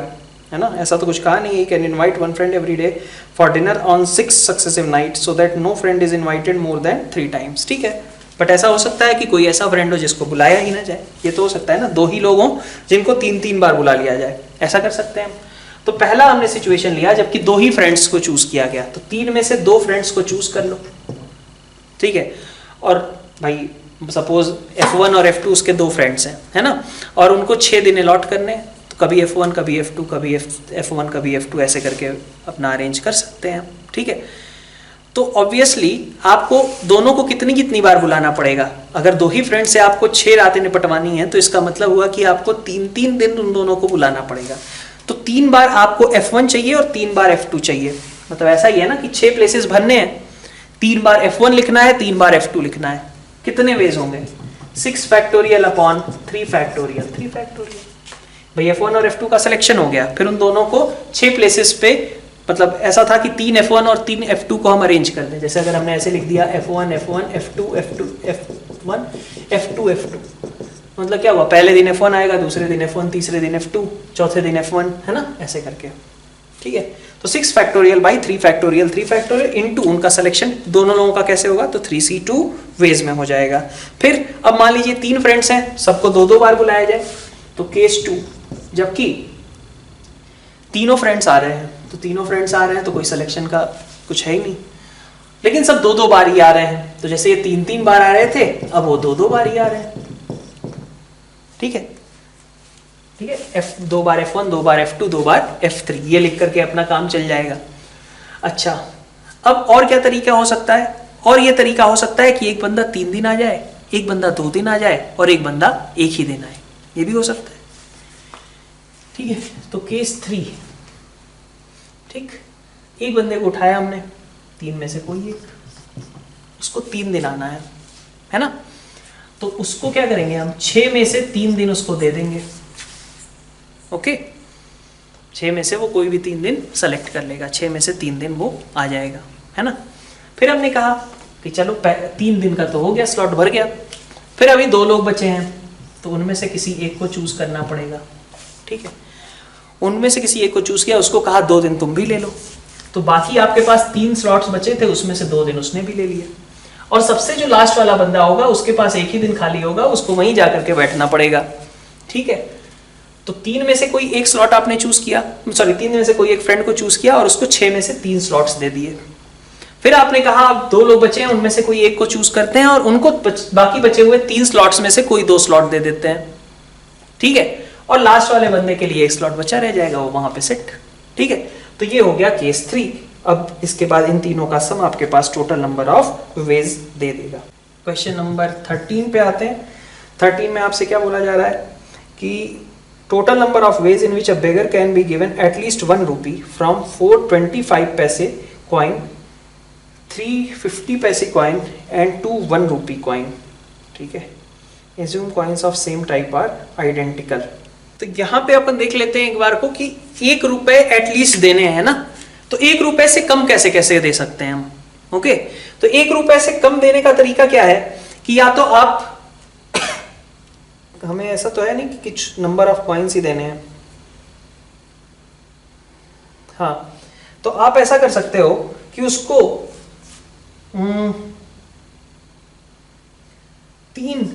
है ना, ऐसा तो कुछ कहा नहीं है, can invite one friend every day for dinner on 6 successive night so that no friend is invited more than 3 times, ठीक है। बट ऐसा हो सकता है कि कोई ऐसा फ्रेंड हो जिसको बुलाया ही ना जाए, ये तो हो सकता है ना, 2 ही लोग हों जिनको 3-3 बार बुला लिया जाए, ऐसा कर सकते हैं। तो पहला हमने सिचुएशन लिया जबकि 2 ही फ्रेंड्स को चूज किया गया, तो 3 में से 2 फ्रेंड्स को चूज कर लो, ठीक है। और भाई सपोज F1 और F2 उसके 2 फ्रेंड्स हैं, है ना, और उनको 6 दिन अलॉट करने, तो कभी F1 कभी F2 कभी F1 कभी F2 ऐसे करके अपना अरेंज कर सकते हैं, ठीक है। तो ऑब्वियसली आपको दोनों को कितनी कितनी बार बुलाना पड़ेगा, अगर 2 ही फ्रेंड से आपको 6 रातें निपटवानी है तो इसका मतलब हुआ कि आपको 3-3 दिन उन दोनों को बुलाना पड़ेगा, तो 3 बार आपको F1 चाहिए और 3 बार F2 चाहिए, मतलब ऐसा ही है ना कि 6 प्लेसेस भरने हैं, 3 बार F1 लिखना है 3 बार F2 लिखना है, कितने वेज होंगे? 6 फैक्टोरियल अपॉन 3 फैक्टोरियल, 3 फैक्टोरियल। भाई F1 और F2 का सिलेक्शन हो गया, फिर उन दोनों को 6 प्लेसेस पे, मतलब ऐसा था कि 3 F1 और 3 F2 को हम अरेंज कर दें। जैसे अगर हमने ऐसे लिख दिया F1 F1 F2 F2 F1 F2 F2, मतलब क्या हुआ, पहले दिन F1 आएगा, दूसरे दिन F1, तीसरे दिन F2, चौथे दिन F1, है ना, ऐसे करके। ठीक है, तो 6 factorial by 3 factorial, 3 factorial into उनका सिलेक्शन दोनों लोगों का कैसे होगा, तो 3C2 वेज में हो जाएगा। फिर अब मान लीजिए 3 फ्रेंड्स हैं, सबको 2-2 बार बुलाया जाए, तो केस 2, जबकि तीनों फ्रेंड्स आ रहे हैं, तो तीनों फ्रेंड्स आ रहे हैं तो कोई सिलेक्शन का कुछ है ही नहीं, लेकिन सब 2-2 बार ही आ रहे हैं। तो जैसे ये 3-3 बार आ रहे थे, अब वो 2-2 बार ही आ रहे हैं। ठीक है, ठीक है, 2 बार F1, 2 बार F2, 2 बार F3, ये लिख करके अपना काम चल जाएगा। अच्छा, अब और क्या तरीका हो सकता है? और ये तरीका हो सकता है कि एक बंदा 3 दिन आ जाए, एक बंदा 2 दिन आ जाए और एक बंदा 1 ही दिन आए, ये भी हो सकता है। ठीक है, तो केस 3, ठीक, एक बंदे को उठाया हमने, 3 में से कोई एक, उसको 3 दिन आना है ना, तो उसको क्या करेंगे हम, 6 में से 3 दिन उसको दे देंगे। ओके, 6 में से वो कोई भी 3 दिन सेलेक्ट कर लेगा, 6 में से 3 दिन वो आ जाएगा, है ना। फिर हमने कहा कि चलो 3 दिन का तो हो गया, स्लॉट भर गया, फिर अभी 2 लोग बचे हैं, तो उनमें से किसी एक को चूज करना पड़ेगा। ठीक है, उनमें से किसी एक को चूज किया, उसको कहा 2 दिन तुम भी ले लो, तो बाकी आपके पास 3 स्लॉट्स बचे थे, उसमें से 2 दिन उसने भी ले लिए, और सबसे जो लास्ट वाला बंदा होगा उसके पास 1 ही दिन खाली होगा, उसको वहीं जाकर के बैठना पड़ेगा। ठीक है, तो 3 में से कोई एक स्लॉट आपने चूज किया, सॉरी 3 में से कोई एक फ्रेंड को चूज किया और उसको 6 में से 3 स्लॉट्स दे दिए। फिर आपने कहा अब 2 लोग बचे हैं, उनमें से कोई एक को चूज करते हैं और उनको बाकी बचे हुए 3 स्लॉट्स में से कोई 2 स्लॉट दे देते हैं। ठीक है, और लास्ट वाले बंदे के लिए एक स्लॉट बचा रह जाएगा, वो वहां पे सेट। ठीक है, तो ये हो गया केस 3। अब इसके बाद इन तीनों का सम आपके पास टोटल नंबर ऑफ वेज दे देगा। क्वेश्चन नंबर 13 पे आते हैं। 13 में आपसे क्या बोला जा रहा है कि total number of ways in which a beggar can be given at least 1 रूपी फ्रॉम 425 पैसे कॉइन, 350 पैसे कॉइन एंड 2 1 रूपी कॉइन। ठीक है, assume coins of same type are identical. तो यहाँ पे अपन देख लेते हैं एक बार को कि 1 रुपए एटलीस्ट देने हैं ना, तो 1 रुपए से कम कैसे कैसे दे सकते हैं हम। ओके, तो 1 रुपए से कम देने का तरीका क्या है कि या तो आप हमें ऐसा तो है नहीं कि कुछ नंबर ऑफ कॉइन्स ही देने हैं, हाँ, तो आप ऐसा कर सकते हो कि उसको 3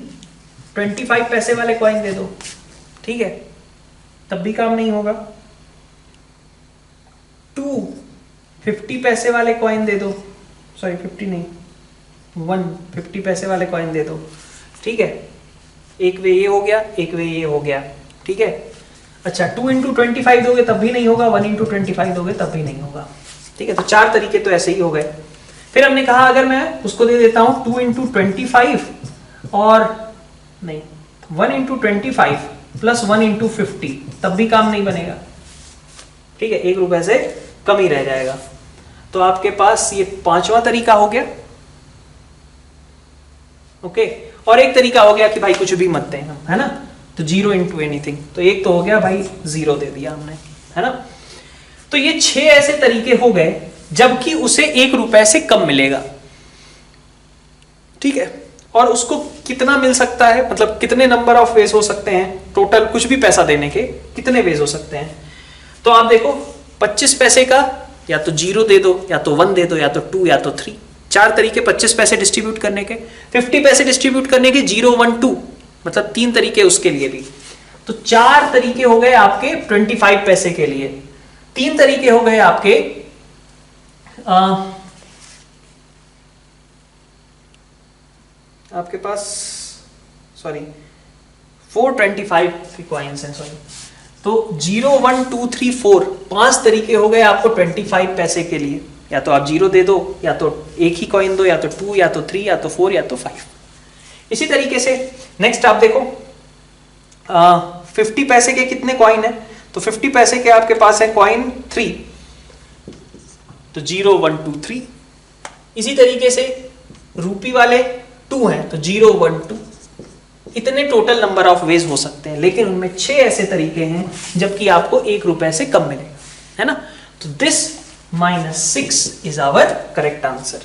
25 पैसे वाले कॉइन दे दो। ठीक है, तब भी काम नहीं होगा। 2 50 पैसे वाले कॉइन दे दो, सॉरी 50 नहीं, 1 50 पैसे वाले कॉइन दे दो। ठीक है, एक वे ये हो गया, एक वे ये हो गया। ठीक है, अच्छा 2 × 25 दोगे तब भी नहीं होगा, 1 × 25 दोगे तब भी नहीं होगा। ठीक है, तो 4 तरीके तो ऐसे ही हो गए। फिर हमने कहा अगर मैं उसको दे देता हूं 2 × 25 और नहीं 1 × 25 प्लस 1 × 50, तब भी काम नहीं बनेगा। ठीक है, 1 रुपए से कम ही रह जाएगा। तो आपके पास ये 5वां तरीका हो गया। ओके, और एक तरीका हो गया कि भाई कुछ भी मत दें हम, है ना, तो 0 × एनीथिंग, तो एक तो हो गया भाई 0 दे दिया हमने, है ना। तो ये 6 ऐसे तरीके हो गए जबकि उसे 1 रुपए से कम मिलेगा। ठीक है, और उसको कितना मिल सकता है, मतलब कितने नंबर ऑफ वेज हो सकते हैं, टोटल कुछ भी पैसा देने के कितने वेज हो सकते हैं। तो आप देखो 25 पैसे का या तो 0 दे दो, या तो 1 दे दो, या तो 2, या तो 3, 4 तरीके 25 पैसे डिस्ट्रीब्यूट करने के। 50 पैसे डिस्ट्रीब्यूट करने के 0 1 2, मतलब 3 तरीके उसके लिए भी। तो 4 तरीके हो गए आपके 25 पैसे के लिए, 3 तरीके हो गए आपके आपके पास सॉरी 425 की कॉइन्स हैं, सॉरी, तो 0 1 2 3 4 5 तरीके हो गए आपको 25 पैसे के लिए। या तो आप 0 दे दो, या तो एक ही कॉइन दो, या तो 2, या तो 3, या तो 4, या तो 5। इसी तरीके से नेक्स्ट आप देखो 50 पैसे के कितने कॉइन है, तो 50 पैसे के आपके पास है कॉइन 3, तो 0 1 2 3। इसी तरीके से रूपी वाले 2 है तो 0 1 2 इतने टोटल नंबर ऑफ वेज हो सकते हैं, लेकिन उनमें 6 ऐसे तरीके हैं जबकि आपको 1 रुपए से कम मिलेगा, है ना। तो this -6 is our correct answer.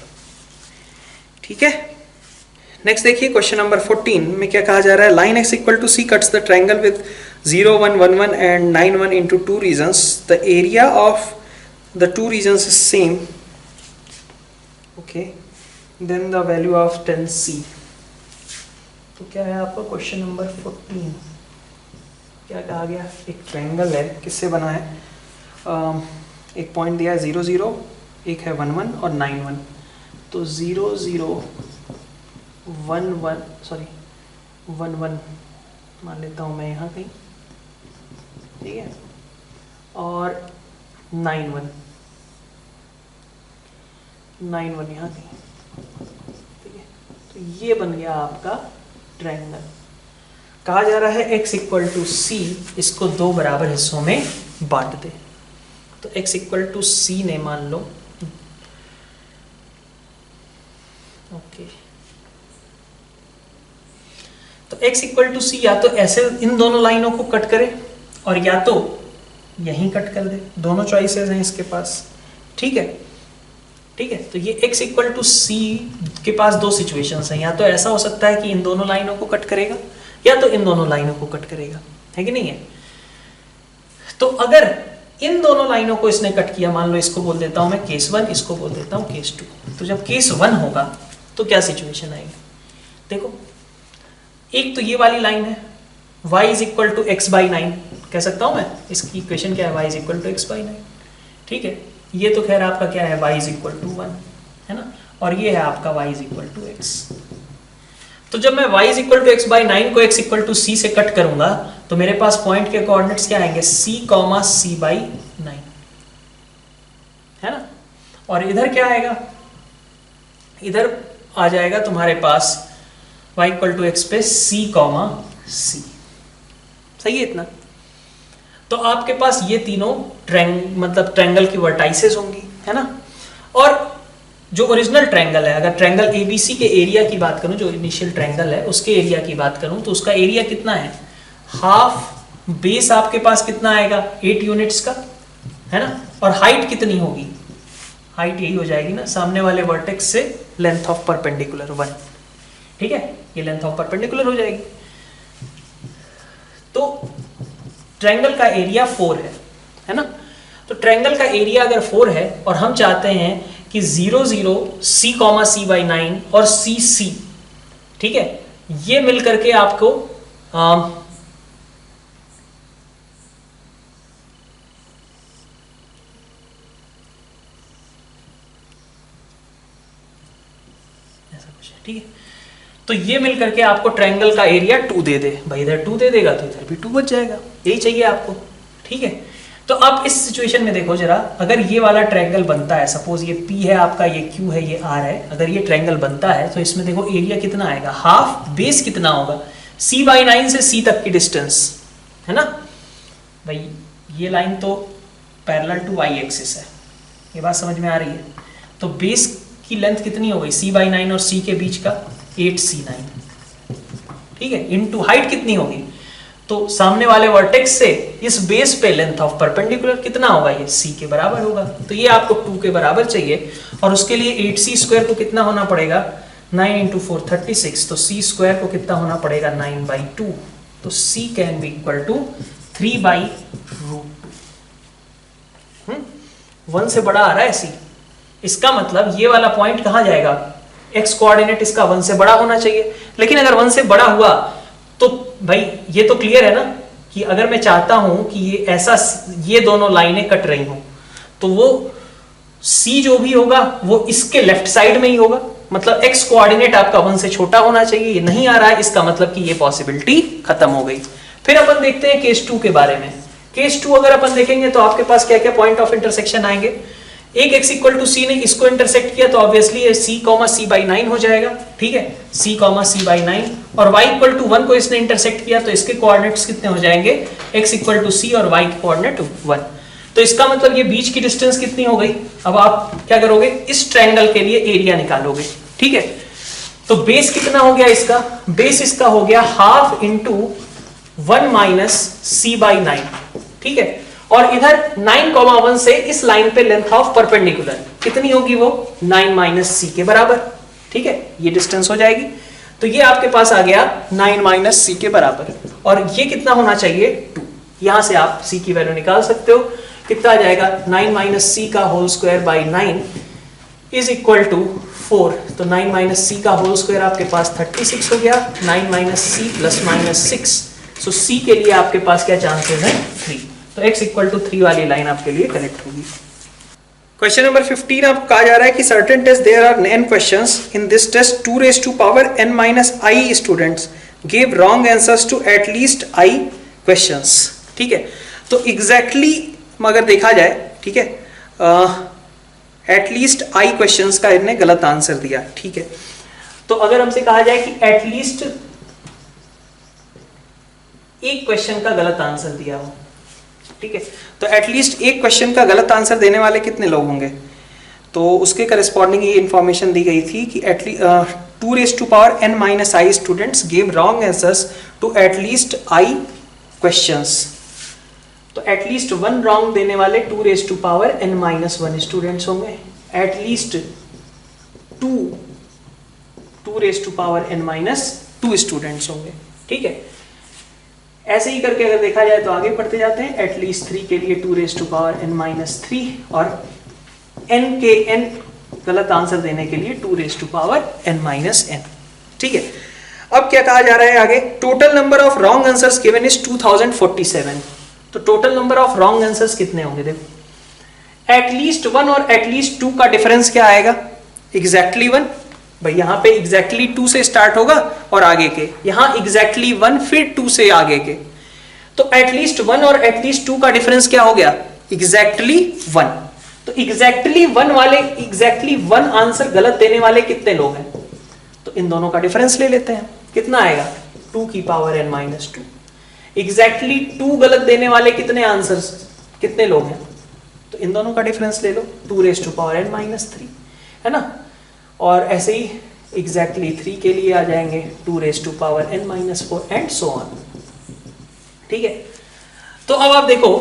ठीक है, नेक्स्ट देखिए क्वेश्चन नंबर 14 में क्या कहा जा रहा है। Line x equal to C cuts the triangle with 0 1 1 1 and 9 1 into 2 regions. The area of the 2 regions is same, okay, then the value of 10c। तो क्या है आपका क्वेश्चन नंबर 14, क्या कहा गया, एक ट्रायंगल है, किससे बना है, एक पॉइंट दिया है 0 0, एक है 1 1 और 9 1। तो 0 0 1 1 सॉरी 1 1 मान लेता हूँ मैं यहाँ कहीं, ठीक है, और 9 1 यहाँ कहीं, ठीक है। तो ये बन गया आपका ट्रायंगल। कहा जा रहा है x इक्वल टू सी, इसको 2 बराबर हिस्सों में बांट दे। तो x इक्वल टू सी ने मान लो, ओके, तो x इक्वल टू सी या तो ऐसे इन दोनों लाइनों को कट करे और या तो यहीं कट कर दे, दोनों चॉइसेस हैं इसके पास, ठीक है। ठीक है, तो ये x इक्वल टू सी के पास 2 सिचुएशंस हैं, या तो ऐसा हो सकता है कि इन दोनों लाइनों को कट करेगा या तो इन दोनों लाइनों को कट करेगा, है कि नहीं है। तो अगर इन दोनों लाइनों को इसने कट किया, मान लो इसको बोल देता हूं मैं केस 1, इसको बोल देता हूं केस 2। तो जब केस 1 होगा तो क्या सिचुएशन आएगी, देखो, एक तो ये वाली लाइन है y is equal to X by 9, कह सकता हूं मैं, इसकी इक्वेशन क्या है, y is equal to X by 9, ठीक है। ये तो खैर आपका क्या है, y इज इक्वल टू 1, है ना, और ये है आपका y is equal to x। तो जब मैं y is equal to X by 9 को x इक्वल टू c से कट करूंगा तो मेरे पास पॉइंट के कोऑर्डिनेट्स क्या आएंगे, c बाई 9, है ना। और इधर क्या आएगा, इधर आ जाएगा तुम्हारे पास y इक्वल टू एक्स पे c, सही है इतना। तो आपके पास ये तीनों मतलब ट्रायंगल की वर्टाइसेस होंगी, है ना। और जो ओरिजिनल ट्रायंगल है, अगर ट्रायंगल ABC के एरिया की बात करूं, जो इनिशियल ट्रायंगल है उसके एरिया की बात करूं, तो उसका एरिया कितना है, हाफ, बेस आपके पास कितना आएगा 8 यूनिट्स का, है ना। और हाइट कितनी होगी, हाइट यही हो जाएगी ना, सामने वाले वर्टेक्स से लेंथ ऑफ परपेंडिकुलर 1, ठीक है, ये लेंथ ऑफ परपेंडिकुलर हो जाएगी। तो ट्रायंगल का एरिया 4 है ना। तो ट्रायंगल का एरिया अगर 4 है और हम चाहते हैं कि 0 0 c बाई 9 और c, ठीक है, ये मिल करके आपको ऐसा कुछ है, ठीक है। तो ये मिल करके आपको ट्रायंगल का एरिया 2 दे दे, भाई इधर 2 दे देगा तो इधर भी 2 बच जाएगा, यही चाहिए आपको, ठीक है। तो अब इस सिचुएशन में देखो जरा, अगर ये वाला ट्रायंगल बनता है, सपोज ये P है आपका, ये Q है, ये R है, अगर ये ट्रायंगल बनता है तो इसमें देखो एरिया कितना आएगा, हाफ, बेस कितना होगा, c बाई 9 से c तक की डिस्टेंस, है ना। भाई ये लाइन तो पैरेलल टू y एक्सिस है, ये बात समझ में आ रही है। तो बेस की लेंथ कितनी हो गई, c बाई 9 और c के बीच का 8c9, ठीक है, इनटू हाइट कितनी होगी, तो सामने वाले वर्टेक्स से इस बेस पे लेंथ ऑफ परपेंडिकुलर कितना होगा, ये c के बराबर होगा। तो ये आपको 2 के बराबर चाहिए, और उसके लिए 8c स्क्वायर को कितना होना पड़ेगा, 9 × 4 36, तो c स्क्वायर को कितना होना पड़ेगा 9/2, तो c can be equal to 3/√2। 1 से बड़ा आ रहा है c, इसका मतलब ये वाला पॉइंट कहाँ जाएगा, x कोऑर्डिनेट इसका 1 से बड़ा होना चाहिए। लेकिन अगर 1 से बड़ा हुआ तो भाई ये तो क्लियर है ना कि अगर मैं चाहता हूं कि ये ऐसा, ये दोनों लाइनें कट रही हों, तो वो c जो भी होगा वो इसके लेफ्ट साइड में ही होगा, मतलब x कोऑर्डिनेट आपका 1 से छोटा होना चाहिए। ये नहीं आ रहा है, इसका मतलब कि ये पॉसिबिलिटी खत्म हो गई। फिर अपन देखते हैं केस 2 के बारे में। केस 2 अगर अपन देखेंगे तो आपके पास क्या क्या पॉइंट ऑफ इंटरसेक्शन आएंगे। एक x इक्वल टू c ने इसको इंटरसेक्ट किया तो ऑब्वियसली ये c, बाई 9 हो जाएगा, ठीक है, c, बाई 9, और y इक्वल टू 1 को इसने इंटरसेक्ट किया तो इसके कोऑर्डिनेट्स कितने हो जाएंगे, x इक्वल टू c और y के कोऑर्डिनेट 1। तो इसका मतलब ये बीच की डिस्टेंस कितनी हो गई। अब आप क्या करोगे, इस ट्रायंगल के लिए एरिया निकालोगे, ठीक है। तो बेस कितना हो गया इसका, बेस इसका हो गया half into 1 minus C by 9, ठीक है। और इधर 9,1 से इस लाइन पे लेंथ ऑफ परपेंडिकुलर कितनी होगी, वो 9 माइनस सी के बराबर, ठीक है, ये डिस्टेंस हो जाएगी। तो ये आपके पास आ गया 9 माइनस सी के बराबर, और ये कितना होना चाहिए 2। यहां से आप सी की वैल्यू निकाल सकते हो, कितना आ जाएगा 9 माइनस सी का whole square by 9 is equal to 4। तो 9 माइनस सी का होल स्क्वायर आपके पास 36 हो गया, 9 माइनस सी प्लस माइनस 6। सो सी के लिए आपके पास क्या चांसेस है 3, तो x इक्वल टू 3 वाली लाइन आपके लिए करेक्ट होगी। क्वेश्चन नंबर 15 आपको कहा जा रहा है कि certain test there are n questions in this test 2 raise to power n minus i students give wrong answers to at least i questions, ठीक है। तो एग्जैक्टली अगर देखा जाए, ठीक है, एट लीस्ट i क्वेश्चंस का इन्होंने गलत आंसर दिया, ठीक है। तो अगर हमसे कहा जाए कि एट लीस्ट एक क्वेश्चन का गलत आंसर दिया हो, ठीक है, तो एटलीस्ट एक क्वेश्चन का गलत आंसर देने वाले कितने लोग होंगे, तो उसके करस्पॉन्डिंग ये इंफॉर्मेशन दी गई थी कि 2 raise to power n minus i students give wrong answers to at least i questions. तो एटलीस्ट 1 रॉन्ग देने वाले 2 raise to power n minus 1 students होंगे, at least 2 raise to power n minus 2 students होंगे, ठीक है। ऐसे ही करके अगर देखा जाए तो आगे बढ़ते जाते हैं, एटलीस्ट 3 के लिए 2 raise to power n minus 3, और n के n गलत आंसर देने के लिए 2 raise to power n minus n, ठीक है। अब क्या कहा जा रहा है आगे, total number of wrong answers given is 2047। तो total number of wrong answers कितने होंगे, देखो एटलीस्ट 1 और एटलीस्ट 2 का डिफरेंस क्या आएगा, एग्जैक्टली 1। भाई यहाँ पे एग्जैक्टली 2 से स्टार्ट होगा और आगे के, यहाँ एग्जैक्टली 1 फिर 2 से आगे के, तो एटलीस्ट 1 और एटलीस्ट 2 का डिफरेंस क्या हो गया, एग्जैक्टली 1। तो एग्जैक्टली 1 वाले, एग्जैक्टली 1 आंसर गलत देने वाले कितने लोग हैं, तो इन दोनों का डिफरेंस ले लेते हैं, कितना आएगा 2 की पावर n माइनस 2। एग्जैक्टली 2 गलत देने वाले कितने आंसर्स, कितने लोग हैं, तो इन दोनों का डिफरेंस ले लो, 2 raise to power n minus 3, है ना। और ऐसे ही एग्जैक्टली 3 के लिए आ जाएंगे 2 raise to power n minus 4 and so on, ठीक है। तो अब आप देखो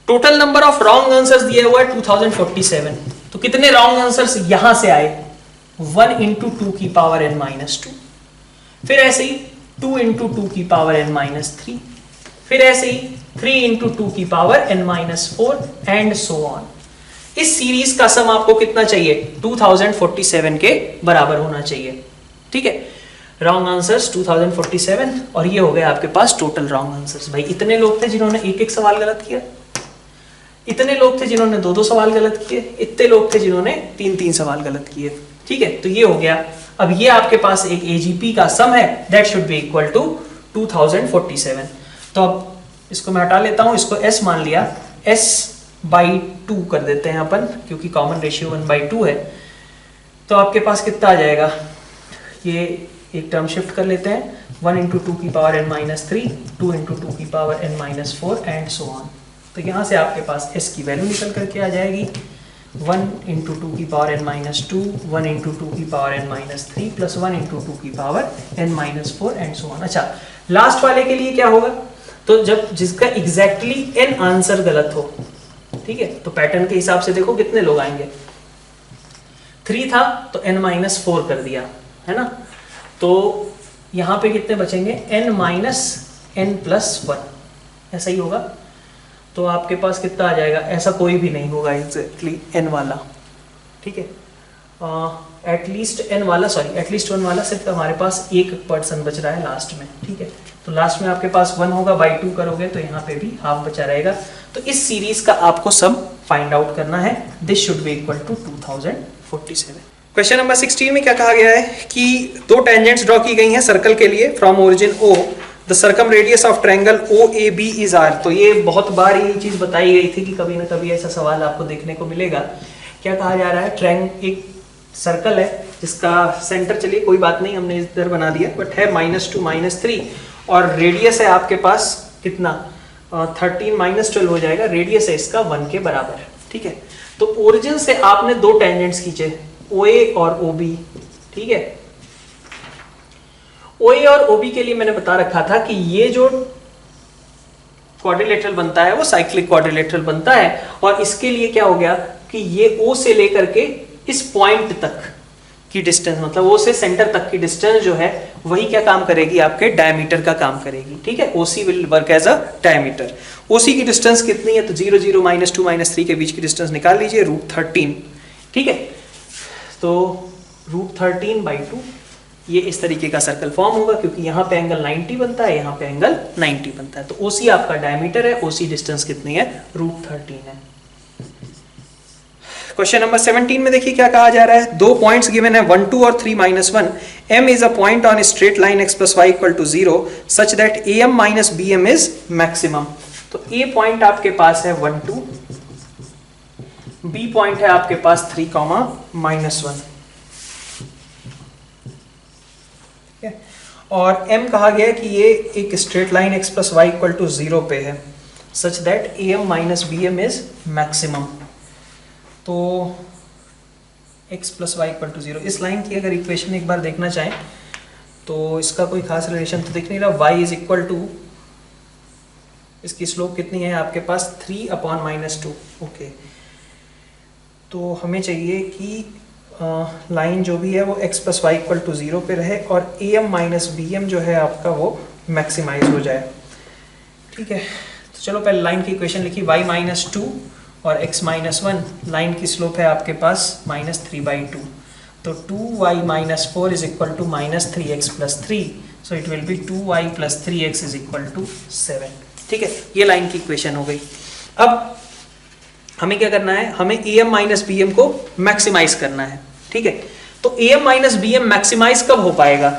total number of wrong answers दिया हुआ है 2047, तो कितने रॉन्ग आंसर्स यहां से आए, 1 इंटू 2 की पावर n माइनस 2, फिर ऐसे ही 2 इंटू 2 की पावर n माइनस 3, फिर ऐसे ही 3 इंटू 2 की power n minus 4 and so on. इस सीरीज का सम आपको कितना चाहिए, 2047 के बराबर होना चाहिए, ठीक है। रॉन्ग आंसर्स 2047, और ये हो गया आपके पास टोटल रॉन्ग आंसर्स। भाई इतने लोग थे जिन्होंने एक सवाल गलत किया, इतने लोग थे जिन्होंने 2 सवाल गलत किए, इतने लोग थे जिन्होंने 3 सवाल गलत किए, ठीक है। तो ये हो गया। अब ये आपके पास एक AGP का सम है, that should be equal to 2047। तो अब इसको मैं हटा लेता हूं, इसको S मान लिया, S/2 कर देते हैं अपन, क्योंकि कॉमन रेशियो 1/2 है। तो आपके पास कितना आ जाएगा, ये एक टर्म शिफ्ट कर लेते हैं, 1 इंटू 2 की पावर n माइनस 3, 2 इंटू 2 की power n minus 4 and so on. तो यहाँ से आपके पास S की वैल्यू निकल करके आ जाएगी 1 इंटू 2 की पावर n माइनस 2, 1 इंटू 2 की power n minus 3 plus 1 into 2 की power n minus 4 and so on. अच्छा, लास्ट वाले के लिए क्या होगा, तो जब जिसका एग्जैक्टली n आंसर गलत हो, ठीक है, तो पैटर्न के हिसाब से देखो कितने लोग आएंगे, 3 था तो n माइनस 4 कर दिया, है ना। तो यहाँ पे कितने बचेंगे, n माइनस n प्लस 1, ऐसा ही होगा। तो आपके पास कितना आ जाएगा, ऐसा कोई भी नहीं होगा एग्जैक्टली n वाला, ठीक है। एटलीस्ट n वाला, सॉरी एटलीस्ट 1 वाला सिर्फ हमारे पास एक पर्सन बच रहा है लास्ट में, ठीक है। तो लास्ट में आपके पास 1 होगा, बाई 2 करोगे तो यहाँ पे भी हाफ बचा रहेगा। तो इस सीरीज का आपको सम फाइंड आउट करना है, this should be equal to 2047। Question number 16 में क्या कहा गया है कि 2 टेंजेंट्स ड्रॉ की गई हैं सर्कल के लिए from origin O, the circum radius of triangle OAB is R। तो ये बहुत बार ये चीज बताई गई थी कि कभी ना कभी ऐसा सवाल आपको देखने को मिलेगा। क्या कहा जा रहा है, ट्रायंगल एक सर्कल है जिसका सेंटर, चलिए कोई बात नहीं, हमने इधर बना दिया, बट है -2 -3, और रेडियस है आपके पास कितना, 13 -12 हो जाएगा, रेडियस है इसका 1 के बराबर, ठीक है। तो ओरिजिन से आपने 2 टेंजेंट्स खींचे, OA और OB, ठीक है। OA और OB के लिए मैंने बता रखा था कि ये जो क्वाड्रिलेटरल बनता है वो साइक्लिक क्वाड्रिलेटरल बनता है, और इसके लिए क्या हो गया कि ये O से लेकर के इस पॉइंट तक की डिस्टेंस, मतलब O से सेंटर तक की डिस्टेंस जो है वही क्या काम करेगी, आपके डायमीटर का काम करेगी। ठीक है, OC will work as a diameter. OC की डिस्टेंस कितनी है, तो 0 0 -2 -3 के बीच की डिस्टेंस निकाल लीजिए, √13। ठीक है, तो √13/2 ये इस तरीके का सर्कल फॉर्म होगा, क्योंकि यहाँ पे एंगल 90 बनता है, यहाँ पे एंगल 90 बनता है। तो OC आपका डायमीटर है, OC डिस्टेंस कितनी है, √13 है। क्वेश्चन नंबर 17 में देखिए क्या कहा जा रहा है। दो पॉइंट्स गिवन है 1 2 और 3 -1। M is a point on a straight line x plus y equal to 0 such that AM minus BM is maximum। तो A पॉइंट आपके पास है 1 2, B पॉइंट है आपके पास 3, -1, और M कहा गया कि ये एक straight line x plus y equal to 0 पे है, such that AM minus BM is maximum। तो x plus y equal to 0, इस लाइन की अगर इक्वेशन एक बार देखना चाहें तो इसका कोई खास रिलेशन तो दिख नहीं रहा। y इज इक्वल टू, इसकी स्लोप कितनी है आपके पास, 3/-2। ओके, तो हमें चाहिए कि लाइन जो भी है वो x plus y equal to 0 पे रहे और AM minus BM जो है आपका वो मैक्सिमाइज हो जाए। ठीक है, तो चलो पहले लाइन की इक्वेशन लिखी, y -2 और x -1, लाइन की स्लोप है आपके पास -3/2, तो 2y - 4 is equal to -3x + 3, so it will be 2y + 3x is equal to 7। ठीक है, ये लाइन की इक्वेशन हो गई। अब हमें क्या करना है, हमें AM - BM को मैक्सिमाइज करना है। ठीक है, तो AM - BM मैक्सिमाइज कब हो पाएगा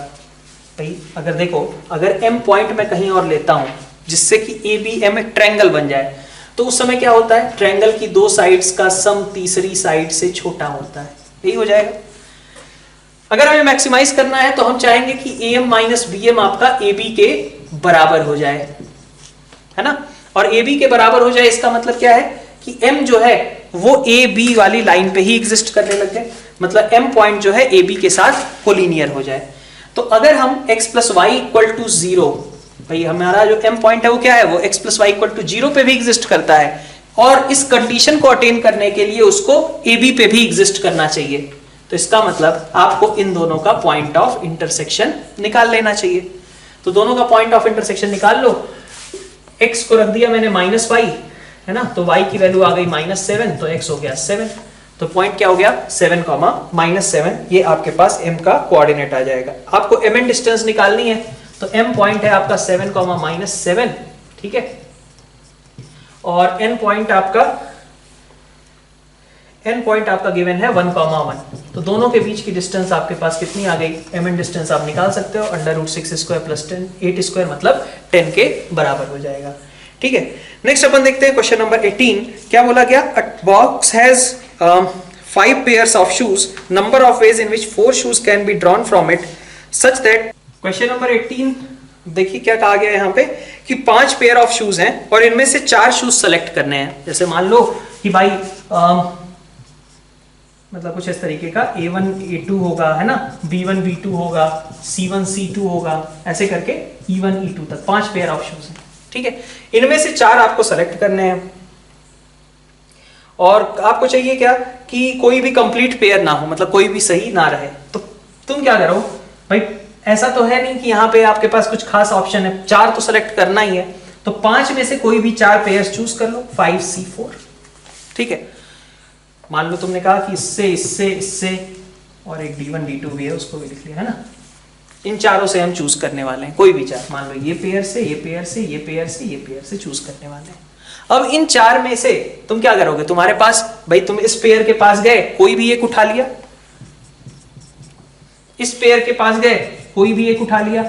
भाई, अगर देखो, अगर M पॉइंट मैं कहीं और लेता हूं जिससे कि ABM एक ट्रायंगल बन जाए, तो उस समय क्या होता है, ट्रायंगल की दो साइड्स का सम तीसरी साइड से छोटा होता है, यही हो जाएगा। अगर हमें मैक्सिमाइज करना है तो हम चाहेंगे कि AM - BM आपका AB के बराबर हो जाए, है ना, और AB के बराबर हो जाए इसका मतलब क्या है कि M जो है वो AB वाली लाइन पे ही एग्जिस्ट करने लग जाए, मतलब M पॉइंट जो है AB के साथ कोलिनियर हो जाए। तो अगर हम x + y = 0, भाई हमारा जो M पॉइंट है वो क्या है, वो x + y = 0 पे भी एग्जिस्ट करता है, और इस कंडीशन को अटेन करने के लिए उसको AB पे भी एग्जिस्ट करना चाहिए। तो इसका मतलब आपको इन दोनों का पॉइंट ऑफ इंटरसेक्शन निकाल लेना चाहिए। तो दोनों का पॉइंट ऑफ इंटरसेक्शन निकाल लो। x को रख दिया मैंने -y, है ना, तो y की वैल्यू आ गई -7, तो x हो गया 7, तो पॉइंट क्या हो गया 7, -7, ये आपके पास M का कोऑर्डिनेट आ जाएगा। आपको MN डिस्टेंस निकालनी है, तो M पॉइंट है आपका 7, -7, ठीक है, और N पॉइंट आपका गिवन है 1, 1, तो दोनों के बीच की डिस्टेंस आपके पास कितनी आ गई, MN डिस्टेंस आप निकाल सकते हो, √6² + 10, 8² मतलब 10 के बराबर हो जाएगा। ठीक है, नेक्स्ट अपन देखते हैं क्वेश्चन नंबर 18। क्या बोला गया, अ box has 5 pairs of shoes, number of ways in which 4 shoes can be drawn from it such that। Question number 18 देखिए क्या कहा गया है यहाँ पे कि 5 पेयर ऑफ शूज हैं और इनमें से 4 शूज सेलेक्ट करने हैं। जैसे मान लो कि भाई मतलब कुछ इस तरीके का A1 A2 होगा, है ना, B1 B2 होगा, C1 C2 होगा, ऐसे करके E1 E2 तक 5 पेयर ऑफ शूज हैं। ठीक है, इनमें से 4 आपको सेलेक्ट करने हैं और आपको चाहिए क्या कि कोई भी कंप्लीट पेयर ना हो, मतलब कोई भी सही ना रहे। तो तुम क्या करो भाई, ऐसा तो है नहीं कि यहाँ पे आपके पास कुछ खास ऑप्शन है, 4 तो सेलेक्ट करना ही है, तो 5 में से कोई भी 4 पेयर्स चूज कर लो, 5 C4। ठीक है, मान लो तुमने कहा कि इससे इससे इससे और एक D1 D2 भी है, उसको भी लिख लिया, है ना। इन चारों से हम चूज करने वाले हैं, कोई भी 4, मान लो ये पेयर से, ये पेयर से, ये पेयर से, ये पेयर से चूज करने वाले हैं। अब इन 4 में से तुम क्या करोगे, तुम्हारे पास भाई तुम इस पेयर के पास गए, कोई भी एक उठा लिया, इस पेयर के पास गए, कोई भी एक उठा लिया,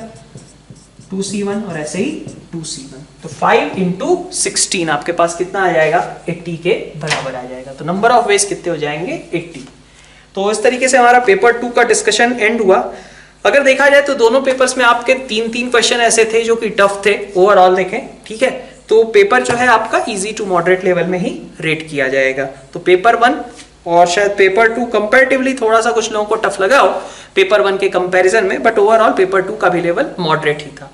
2C1 और ऐसे ही 2C1, तो 5 × 16 आपके पास कितना आ जाएगा, 80 के बराबर आ जाएगा। तो नंबर ऑफ वेज कितने हो जाएंगे, 80। तो इस तरीके से हमारा पेपर 2 का डिस्कशन एंड हुआ। अगर देखा जाए तो दोनों पेपर्स में आपके 3 क्वेश्चन ऐसे थे जो कि टफ थे, ओवरऑल देखें, ठीक है, तो पेपर जो है आपका इजी टू मॉडरेट लेवल में ही रेट किया जाएगा। तो पेपर 1 और शायद पेपर 2 कंपैरेटिवली थोड़ा सा कुछ लोगों को टफ लगा हो पेपर 1 के कंपैरिजन में, बट ओवरऑल पेपर 2 का भी लेवल मॉडरेट ही था।